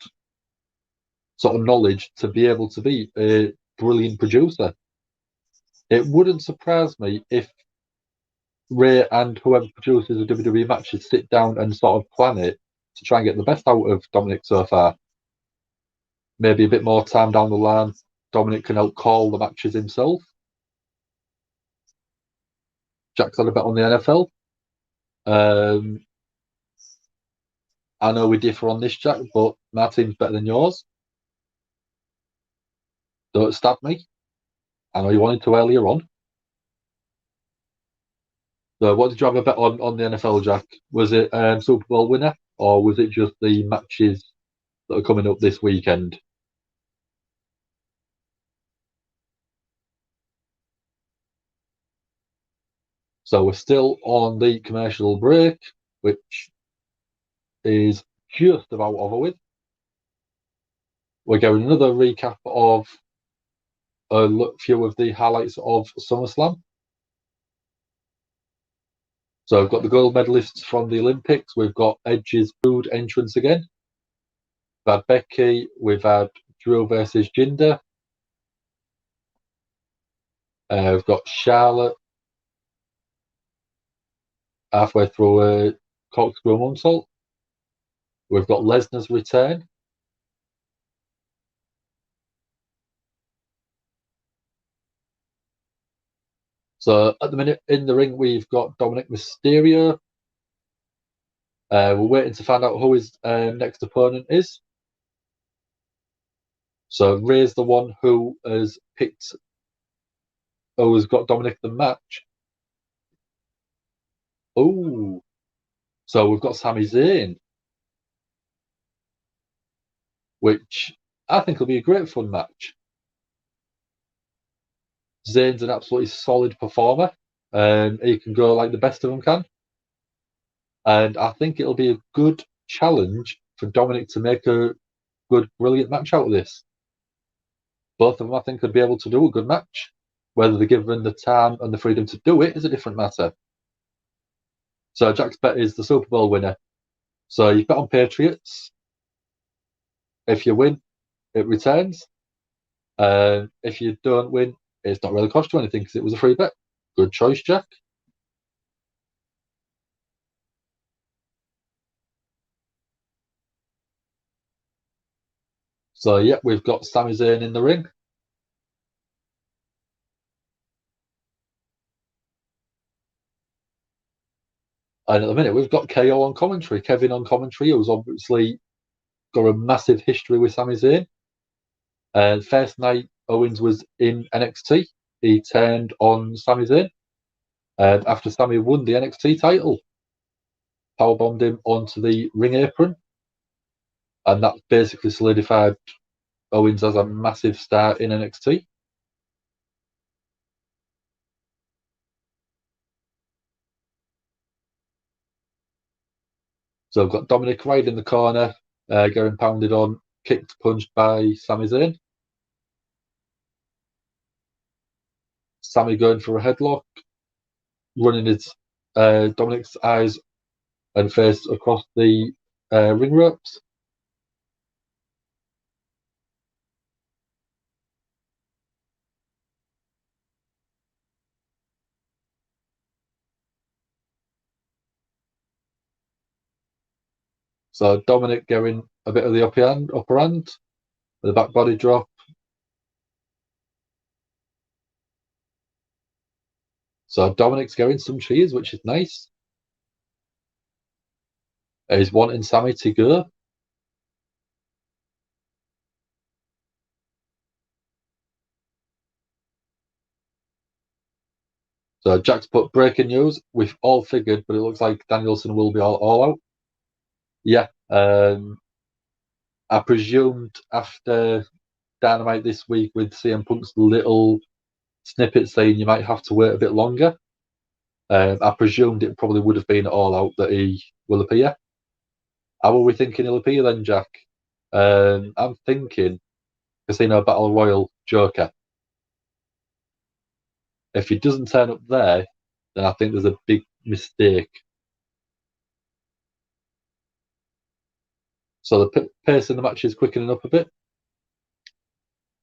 sort of knowledge to be able to be a brilliant producer. It wouldn't surprise me if Ray and whoever produces the WWE matches sit down and sort of plan it to try and get the best out of Dominic so far. Maybe a bit more time down the line, Dominic can help call the matches himself. Jack's had a bet on the NFL. I know we differ on this, Jack, but my team's better than yours. Don't stab me. I know you wanted to earlier on. So what did you have a bet on the NFL, Jack? Was it Super Bowl winner, or was it just the matches that are coming up this weekend? So we're still on the commercial break, which is just about over with. We're getting another recap of a few of the highlights of SummerSlam. So we've got the gold medalists from the Olympics. We've got Edge's food entrance again. We've had Becky. We've had Drew versus Jinder. We've got Charlotte halfway through a corkscrew moonsault. We've got Lesnar's return. So at the minute in the ring, we've got Dominic Mysterio. We're waiting to find out who his next opponent is. So Ray's the one who has picked, who has got Dominic the match. Oh, so we've got Sami Zayn, which I think will be a great fun match. Zayn's an absolutely solid performer, and he can go like the best of them can. And I think it'll be a good challenge for Dominic to make a good, brilliant match out of this. Both of them, I think, could be able to do a good match. Whether they're given the time and the freedom to do it is a different matter. So Jack's bet is the Super Bowl winner. So you bet on Patriots. If you win, it returns. If you don't win, it's not really cost you anything because it was a free bet. Good choice, Jack. So, yeah, we've got Sami Zayn in the ring. And at the minute, we've got KO on commentary, Kevin on commentary, who's obviously got a massive history with Sami Zayn. First night Owens was in NXT, he turned on Sami Zayn. After Sami won the NXT title, powerbombed him onto the ring apron. And that basically solidified Owens as a massive star in NXT. So I've got Dominic right in the corner, getting pounded on, kicked, punched by Sami Zayn. Sami going for a headlock, running his Dominic's eyes and face across the ring ropes. So Dominic getting a bit of the upper hand with a back body drop. So Dominic's getting some cheers, which is nice. He's wanting Sami to go. So Jack's put breaking news. We've all figured, but it looks like Danielson will be all out. Yeah. I presumed after Dynamite this week with CM Punk's little snippet saying you might have to wait a bit longer. I presumed it probably would have been all out that he will appear. How are we thinking he'll appear then, Jack? I'm thinking Casino Battle Royal Joker. If he doesn't turn up there, then I think there's a big mistake. So the pace in the match is quickening up a bit.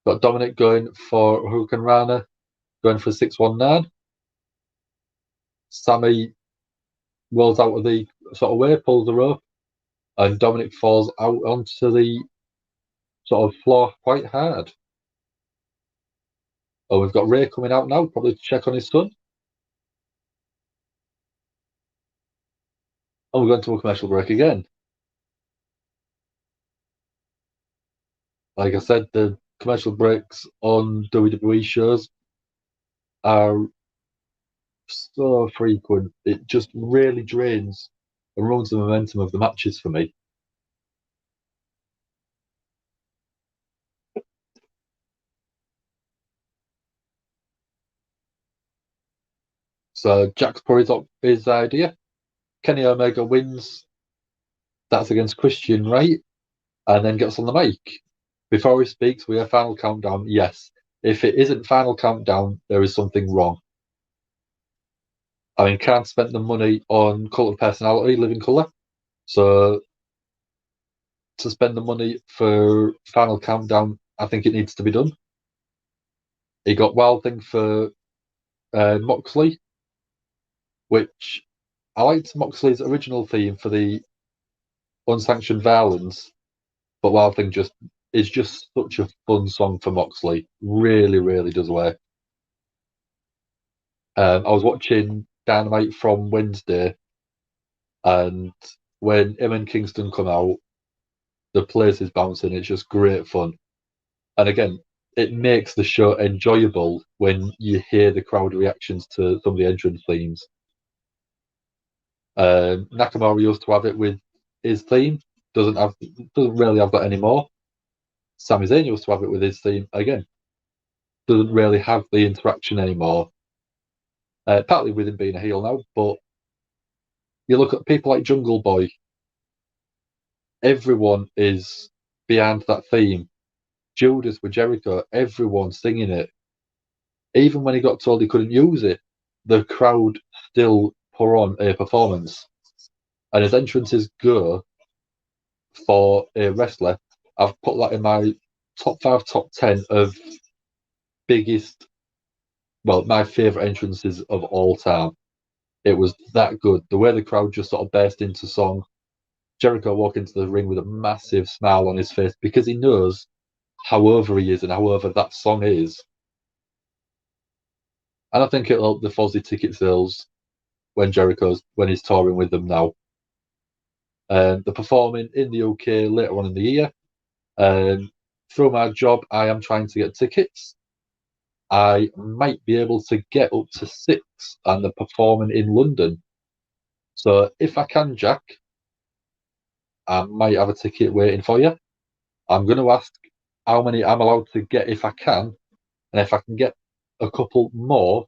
Got Dominic going for Hurricane Rana, going for 619. Sami rolls out of the sort of way, pulls the rope, and Dominic falls out onto the sort of floor quite hard. Oh, we've got Ray coming out now, probably to check on his son. And we're going to a commercial break again. Like I said, the commercial breaks on WWE shows are so frequent. It just really drains and ruins the momentum of the matches for me. So Jack's put his idea. Kenny Omega wins. That's against Christian, right? And then gets on the mic. Before he speaks, we have final countdown. Yes. If it isn't final countdown, there is something wrong. I mean, can't spend the money on Cult of Personality, Living Colour. So to spend the money for final countdown I think it needs to be done. He got Wild Thing for Moxley, which I liked Moxley's original theme for the Unsanctioned Violence, but Wild Thing is just such a fun song for Moxley. Really, really does work. I was watching Dynamite from Wednesday, and when him and Kingston come out, the place is bouncing. It's just great fun. And again, it makes the show enjoyable when you hear the crowd reactions to some of the entrance themes. Nakamura used to have it with his theme. Doesn't really have that anymore. Sami Zayn used to have it with his theme again. Doesn't really have the interaction anymore. Partly with him being a heel now, but you look at people like Jungle Boy. Everyone is behind that theme. Judas with Jericho, everyone singing it. Even when he got told he couldn't use it, the crowd still put on a performance. And as entrances go for a wrestler, I've put that in my top 5, top 10 of my favourite entrances of all time. It was that good. The way the crowd just sort of burst into song. Jericho walked into the ring with a massive smile on his face because he knows how over he is and how over that song is. And I think it'll help the Fozzy ticket sales when he's touring with them now. They're performing in the UK later on in the year. Through my job, I am trying to get tickets. I might be able to get up to 6, and they're performing in London. So if I can, Jack, I might have a ticket waiting for you. I'm going to ask how many I'm allowed to get if I can, and if I can get a couple more,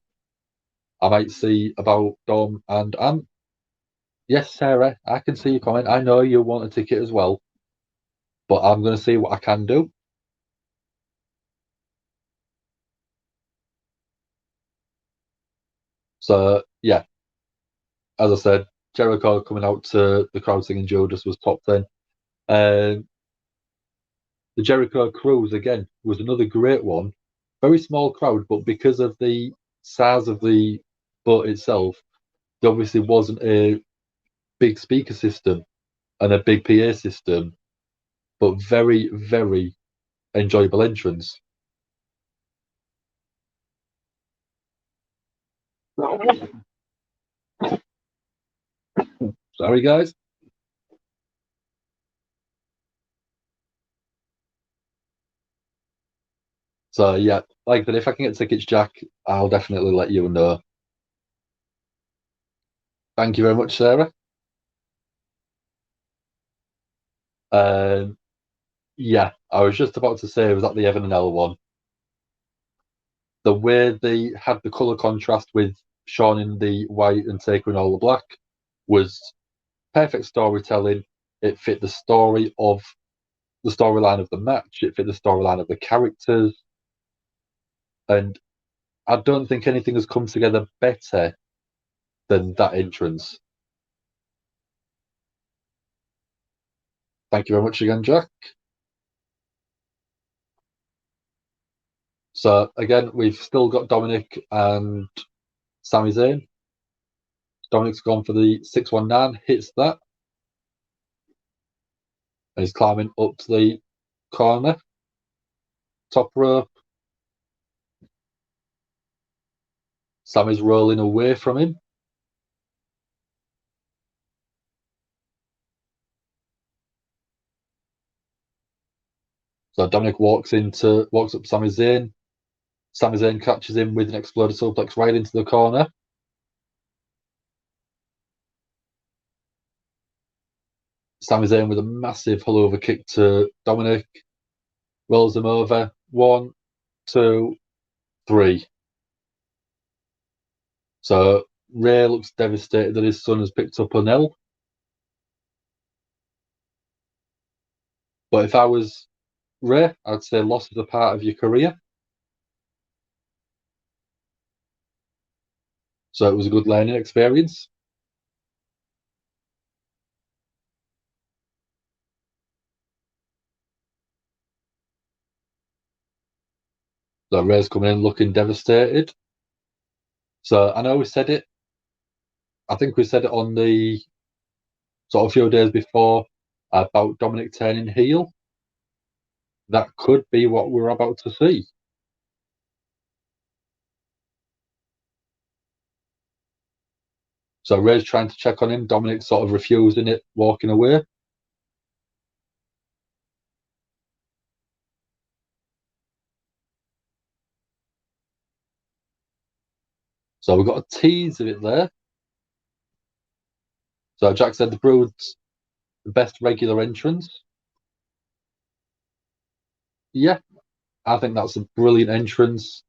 I might see about Dom and Ant. Yes, Sarah, I can see your comment. I know you want a ticket as well, but I'm going to see what I can do. So, yeah, as I said, Jericho coming out to the crowd singing Judas was top 10. The Jericho Cruise, again, was another great one. Very small crowd, but because of the size of the boat itself, there obviously wasn't a big speaker system and a big PA system, but very, very enjoyable entrance. Sorry, guys. So, yeah, like I said, if I can get tickets, Jack, I'll definitely let you know. Thank you very much, Sarah. Yeah, I was just about to say, was that the Evan and Ella one? The way they had the colour contrast with Shawn in the white and Taker in all the black was perfect storytelling. It fit the storyline of the match. It fit the storyline of the characters. And I don't think anything has come together better than that entrance. Thank you very much again, Jack. So again, we've still got Dominic and Sami Zayn. Dominic's gone for the 619, hits that. And he's climbing up to the corner. Top rope. Sami's rolling away from him. So Dominic walks up Sami Zayn. Sami Zayn catches him with an exploded suplex right into the corner. Sami Zayn with a massive hullover kick to Dominic. Rolls him over. 1, 2, 3. So Ray looks devastated that his son has picked up an L. But if I was Ray, I'd say loss is a part of your career. So it was a good learning experience. So Ray's coming in looking devastated. So I know we said it. I think we said it on the sort of few days before about Dominic turning heel. That could be what we're about to see. So Ray's trying to check on him. Dominic's sort of refusing it, walking away. So we've got a tease of it there. So Jack said the Brood's the best regular entrance. Yeah, I think that's a brilliant entrance.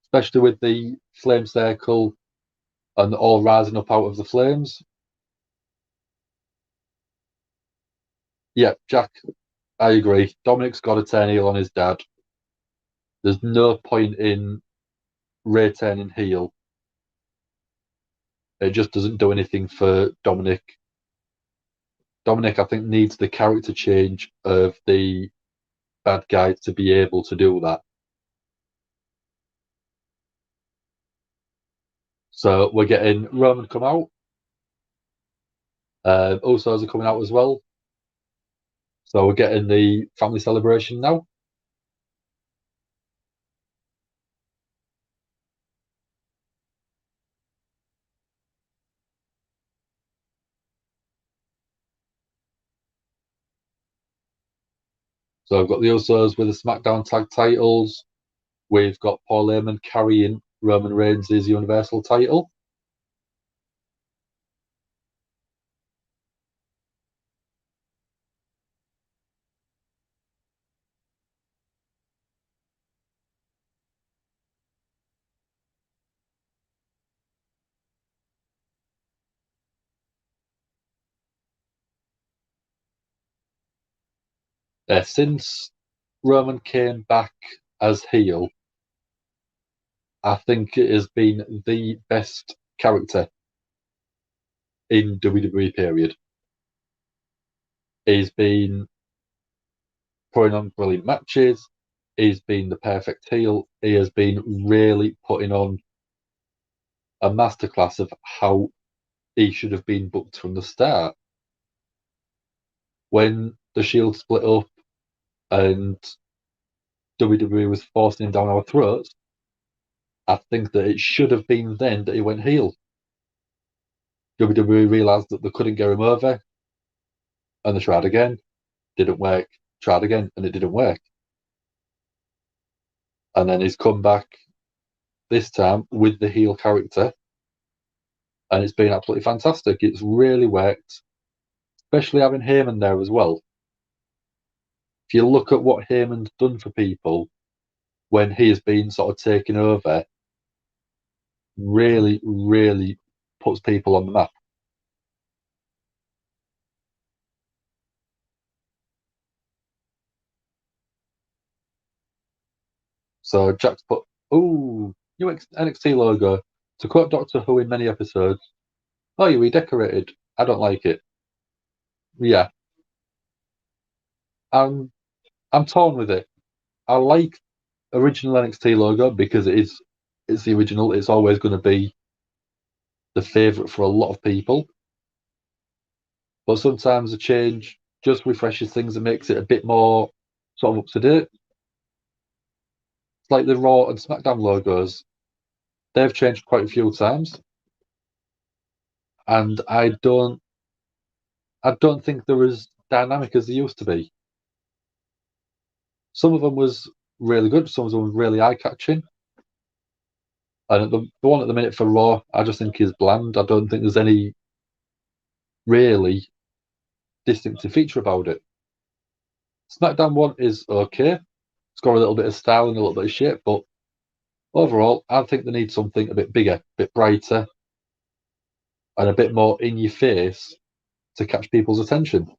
Especially with the flame circle and all rising up out of the flames. Yeah, Jack, I agree. Dominic's got to turn heel on his dad. There's no point in Ray turning heel. It just doesn't do anything for Dominic. Dominic, I think, needs the character change of the bad guy to be able to do that. So we're getting Roman come out. Usos are coming out as well. So we're getting the family celebration now. So I've got the Usos with the SmackDown tag titles. We've got Paul Heyman carrying Roman Reigns' Universal title. Since Roman came back as heel, I think it has been the best character in WWE period. He's been putting on brilliant matches. He's been the perfect heel. He has been really putting on a masterclass of how he should have been booked from the start. When the Shield split up and WWE was forcing him down our throats, I think that it should have been then that he went heel. WWE realised that they couldn't get him over, and they tried again, didn't work, tried again, and it didn't work. And then he's come back this time with the heel character, and it's been absolutely fantastic. It's really worked, especially having Heyman there as well. If you look at what Heyman's done for people when he has been sort of taken over, really, really puts people on the map. So Jack's put, ooh, new NXT logo. To quote Doctor Who in many episodes, oh, you redecorated. I don't like it. Yeah. I'm torn with it. I like original NXT logo because it's the original. It's always going to be the favourite for a lot of people. But sometimes a change just refreshes things and makes it a bit more sort of up to date. It's like the Raw and SmackDown logos. They've changed quite a few times. And I don't think they're as dynamic as they used to be. Some of them was really good, some of them was really eye-catching. And the one at the minute for Raw, I just think is bland. I don't think there's any really distinctive feature about it. SmackDown one is okay. It's got a little bit of style and a little bit of shape, but overall, I think they need something a bit bigger, a bit brighter, and a bit more in your face to catch people's attention.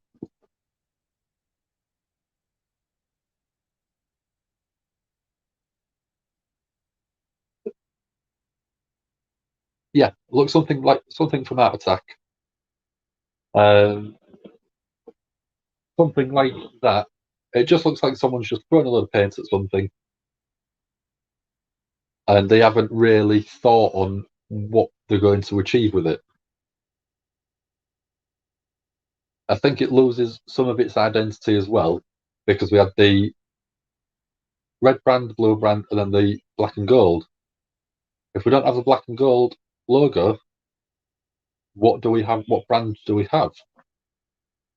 Yeah, look something from Art Attack. Something like that. It just looks like someone's just thrown a load of paint at something, and they haven't really thought on what they're going to achieve with it. I think it loses some of its identity as well, because we had the red brand, blue brand, and then the black and gold. If we don't have the black and gold logo, what do we have? What brand do we have?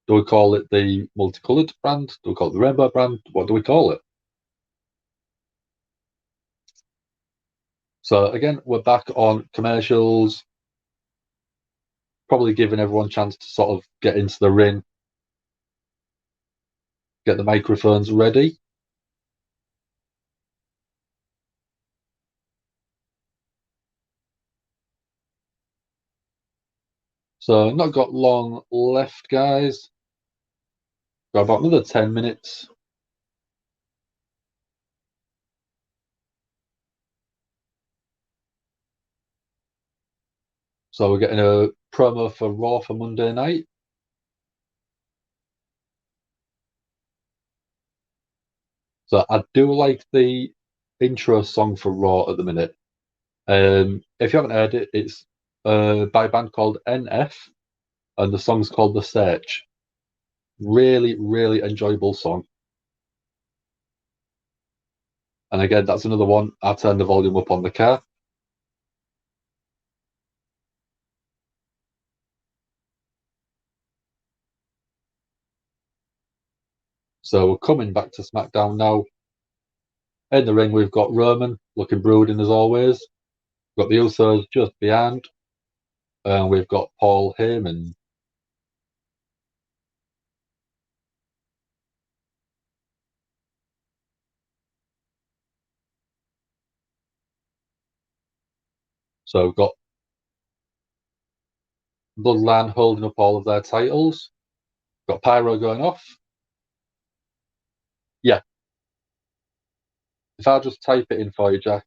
Do we call it the multicolored brand? Do we call it the rainbow brand? What do we call it? So again, we're back on commercials, probably giving everyone a chance to sort of get into the ring, get the microphones ready. So not got long left, guys. Got about another 10 minutes. So we're getting a promo for Raw for Monday night. So I do like the intro song for Raw at the minute. If you haven't heard it, it's by a band called NF, and the song's called The Search. Really, really enjoyable song. And again, that's another one. I turned the volume up on the car. So we're coming back to SmackDown now. In the ring, we've got Roman looking brooding as always. We've got the Usos just behind. And we've got Paul Heyman. So we've got Bloodline holding up all of their titles. We've got Pyro going off. Yeah. If I just type it in for you, Jack.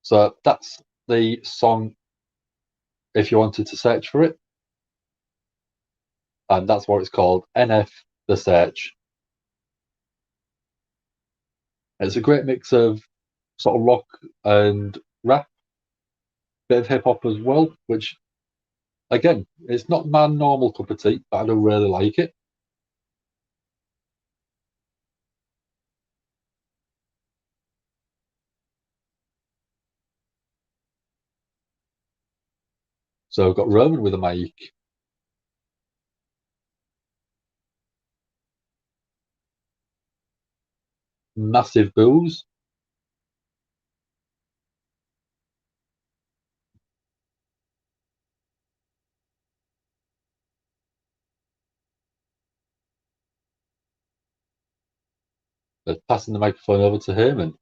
So that's the song if you wanted to search for it. And that's what it's called, NF The Search. It's a great mix of sort of rock and rap, bit of hip hop as well, which, again, it's not my normal cup of tea, but I do really like it. So I've got Roman with a mic. Massive boos. They're passing the microphone over to Heyman.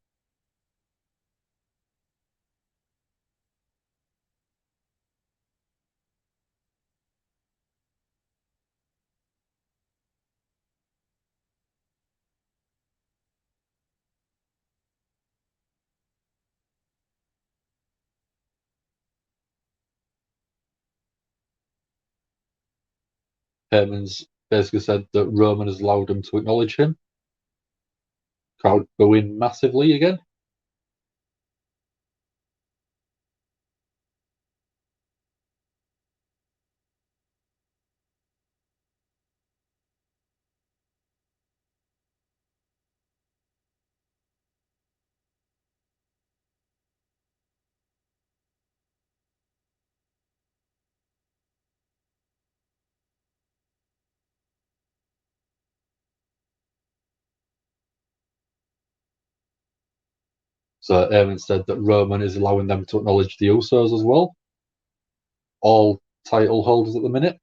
Heyman's basically said that Roman has allowed him to acknowledge him. Crowd booing massively again. So Heyman said that Roman is allowing them to acknowledge the Usos as well. All title holders at the minute.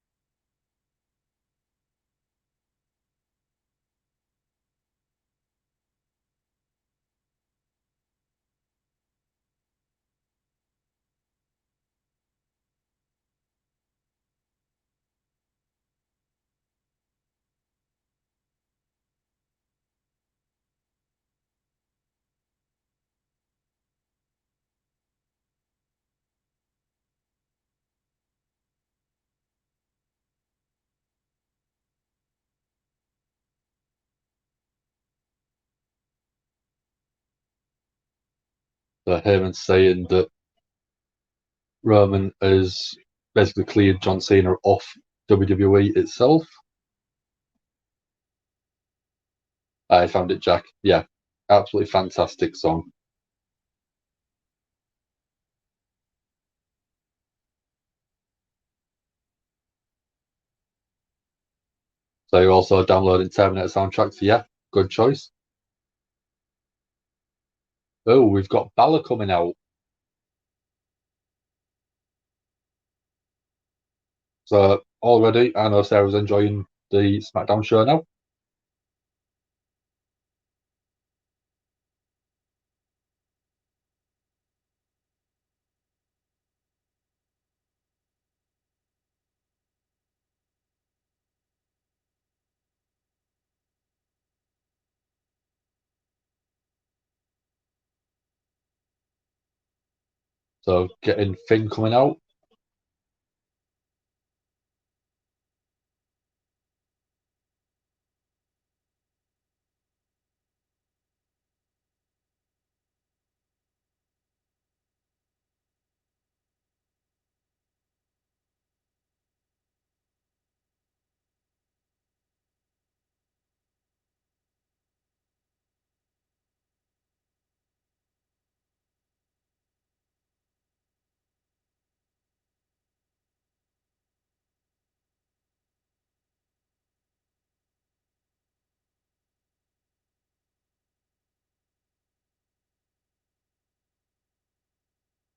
So Heyman saying that Roman has basically cleared John Cena off WWE itself. I found it, Jack. Yeah, absolutely fantastic song. So you're also downloading Terminator soundtracks. Yeah, good choice. Oh, we've got Balor coming out. So already, I know Sarah's enjoying the SmackDown show now. So getting Finn coming out.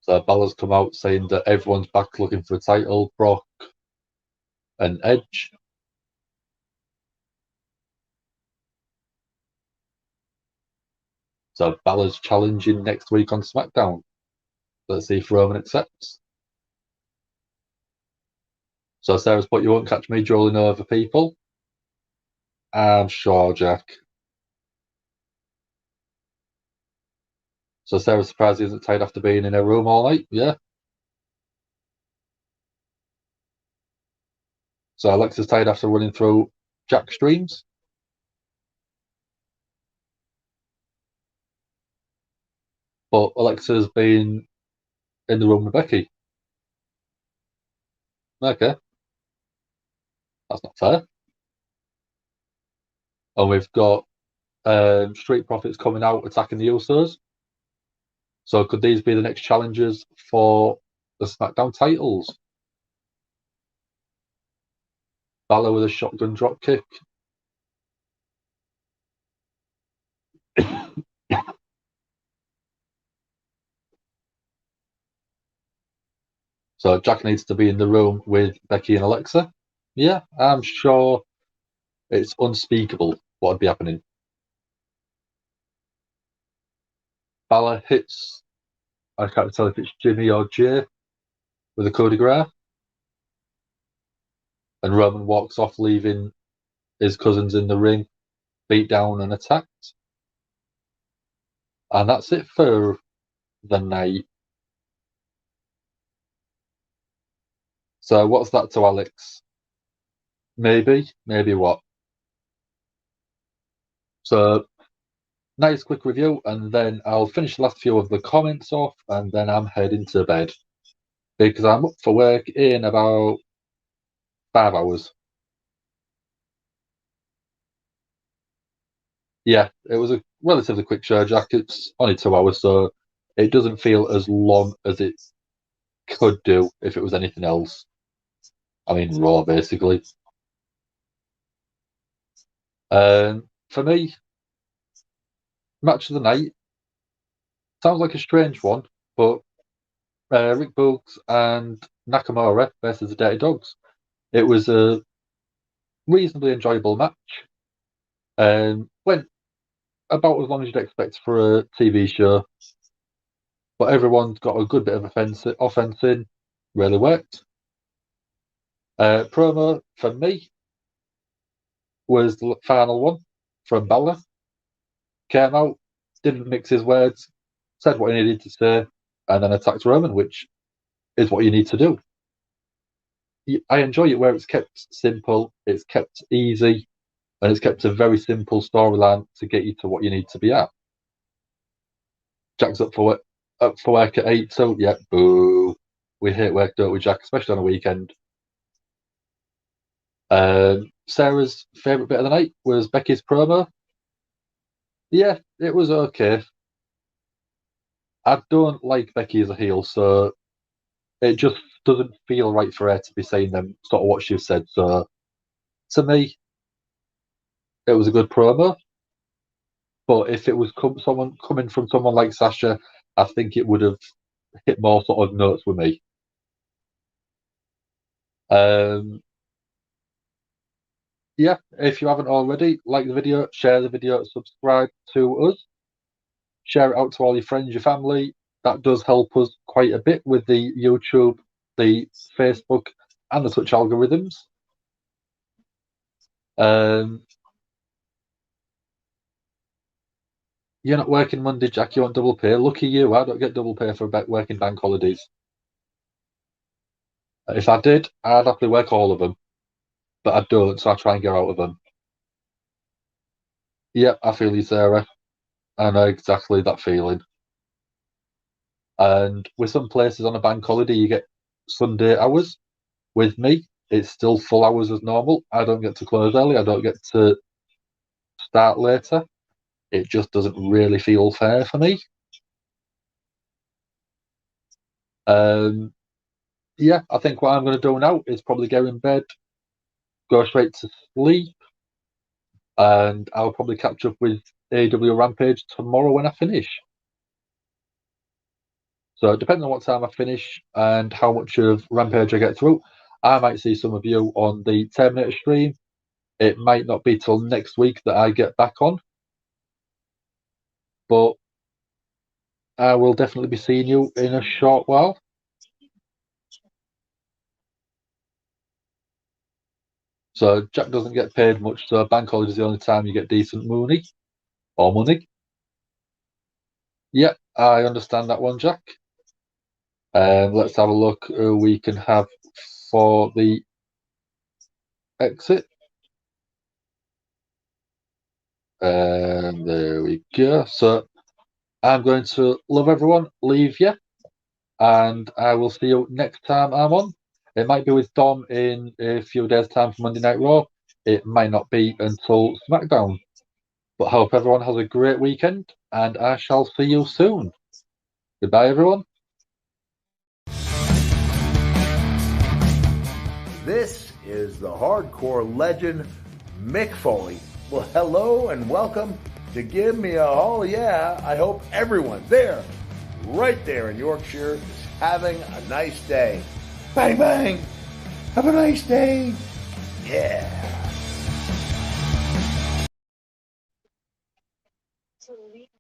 So Balor's come out saying that everyone's back looking for a title, Brock and Edge. So Balor's challenging next week on SmackDown. Let's see if Roman accepts. So Sarah's put, you won't catch me drooling over people. I'm sure, Jack. So Sarah's surprised he isn't tired after being in her room all night. Yeah. So Alexa's tired after running through Jack's streams. But Alexa's been in the room with Becky. Okay. That's not fair. And we've got Street Profits coming out attacking the Usos. So could these be the next challengers for the SmackDown titles? Balor with a shotgun drop kick. So Jack needs to be in the room with Becky and Alexa. Yeah, I'm sure it's unspeakable what would be happening. Balor hits, I can't tell if it's Jimmy or Jay, with a coup de grace. And Roman walks off, leaving his cousins in the ring, beat down and attacked. And that's it for the night. So what's that to Alex? Maybe what? So nice quick review, and then I'll finish the last few of the comments off, and then I'm heading to bed because I'm up for work in about 5 hours. Yeah, it was a relatively quick show, Jack. It's only 2 hours, so it doesn't feel as long as it could do if it was anything else. I mean, Raw, basically. For me, match of the night sounds like a strange one, but Rick Boogs and Nakamura versus the Dirty Dogs. It was a reasonably enjoyable match. Went about as long as you'd expect for a TV show, but everyone's got a good bit of offense in. Really worked. Promo for me was the final one from Balor. Came out, didn't mix his words, said what he needed to say, and then attacked Roman, which is what you need to do. I enjoy it where it's kept simple, it's kept easy, and it's kept a very simple storyline to get you to what you need to be at. Jack's up for up for work at 8, so yeah, boo. We hate work, don't we, Jack? Especially on a weekend. Sarah's favourite bit of the night was Becky's promo. Yeah, it was okay. I don't like Becky as a heel, so it just doesn't feel right for her to be saying them sort of what she said. So to me, it was a good promo. But if it was someone coming from someone like Sasha, I think it would have hit more sort of notes with me. Yeah, if you haven't already, like the video, share the video, subscribe to us, share it out to all your friends, your family. That does help us quite a bit with the YouTube, the Facebook, and the Twitch algorithms. You're not working Monday, Jack. You want double pay. Lucky you. I don't get double pay for working bank holidays. If I did, I'd happily work all of them. But I don't, so I try and get out of them. Yep, I feel you, Sarah. I know exactly that feeling. And with some places on a bank holiday, you get Sunday hours. With me, it's still full hours as normal. I don't get to close early. I don't get to start later. It just doesn't really feel fair for me. Yeah, I think what I'm going to do now is probably go in bed, go straight to sleep, and I'll probably catch up with AEW Rampage tomorrow when I finish. So depending on what time I finish and how much of Rampage I get through, I might see some of you on the Terminator stream. It might not be till next week that I get back on, but I will definitely be seeing you in a short while. So Jack doesn't get paid much, so bank holiday is the only time you get decent money. Or money. Yeah, I understand that one, Jack. Let's have a look who we can have for the exit. There we go. So I'm going to love everyone, leave you, and I will see you next time I'm on. It might be with Dom in a few days' time for Monday Night Raw. It might not be until SmackDown. But I hope everyone has a great weekend, and I shall see you soon. Goodbye, everyone. This is the hardcore legend, Mick Foley. Well, hello and welcome to Give Me a Hall Yeah. I hope everyone there, right there in Yorkshire, is having a nice day. Bang, bang. Have a nice day. Yeah.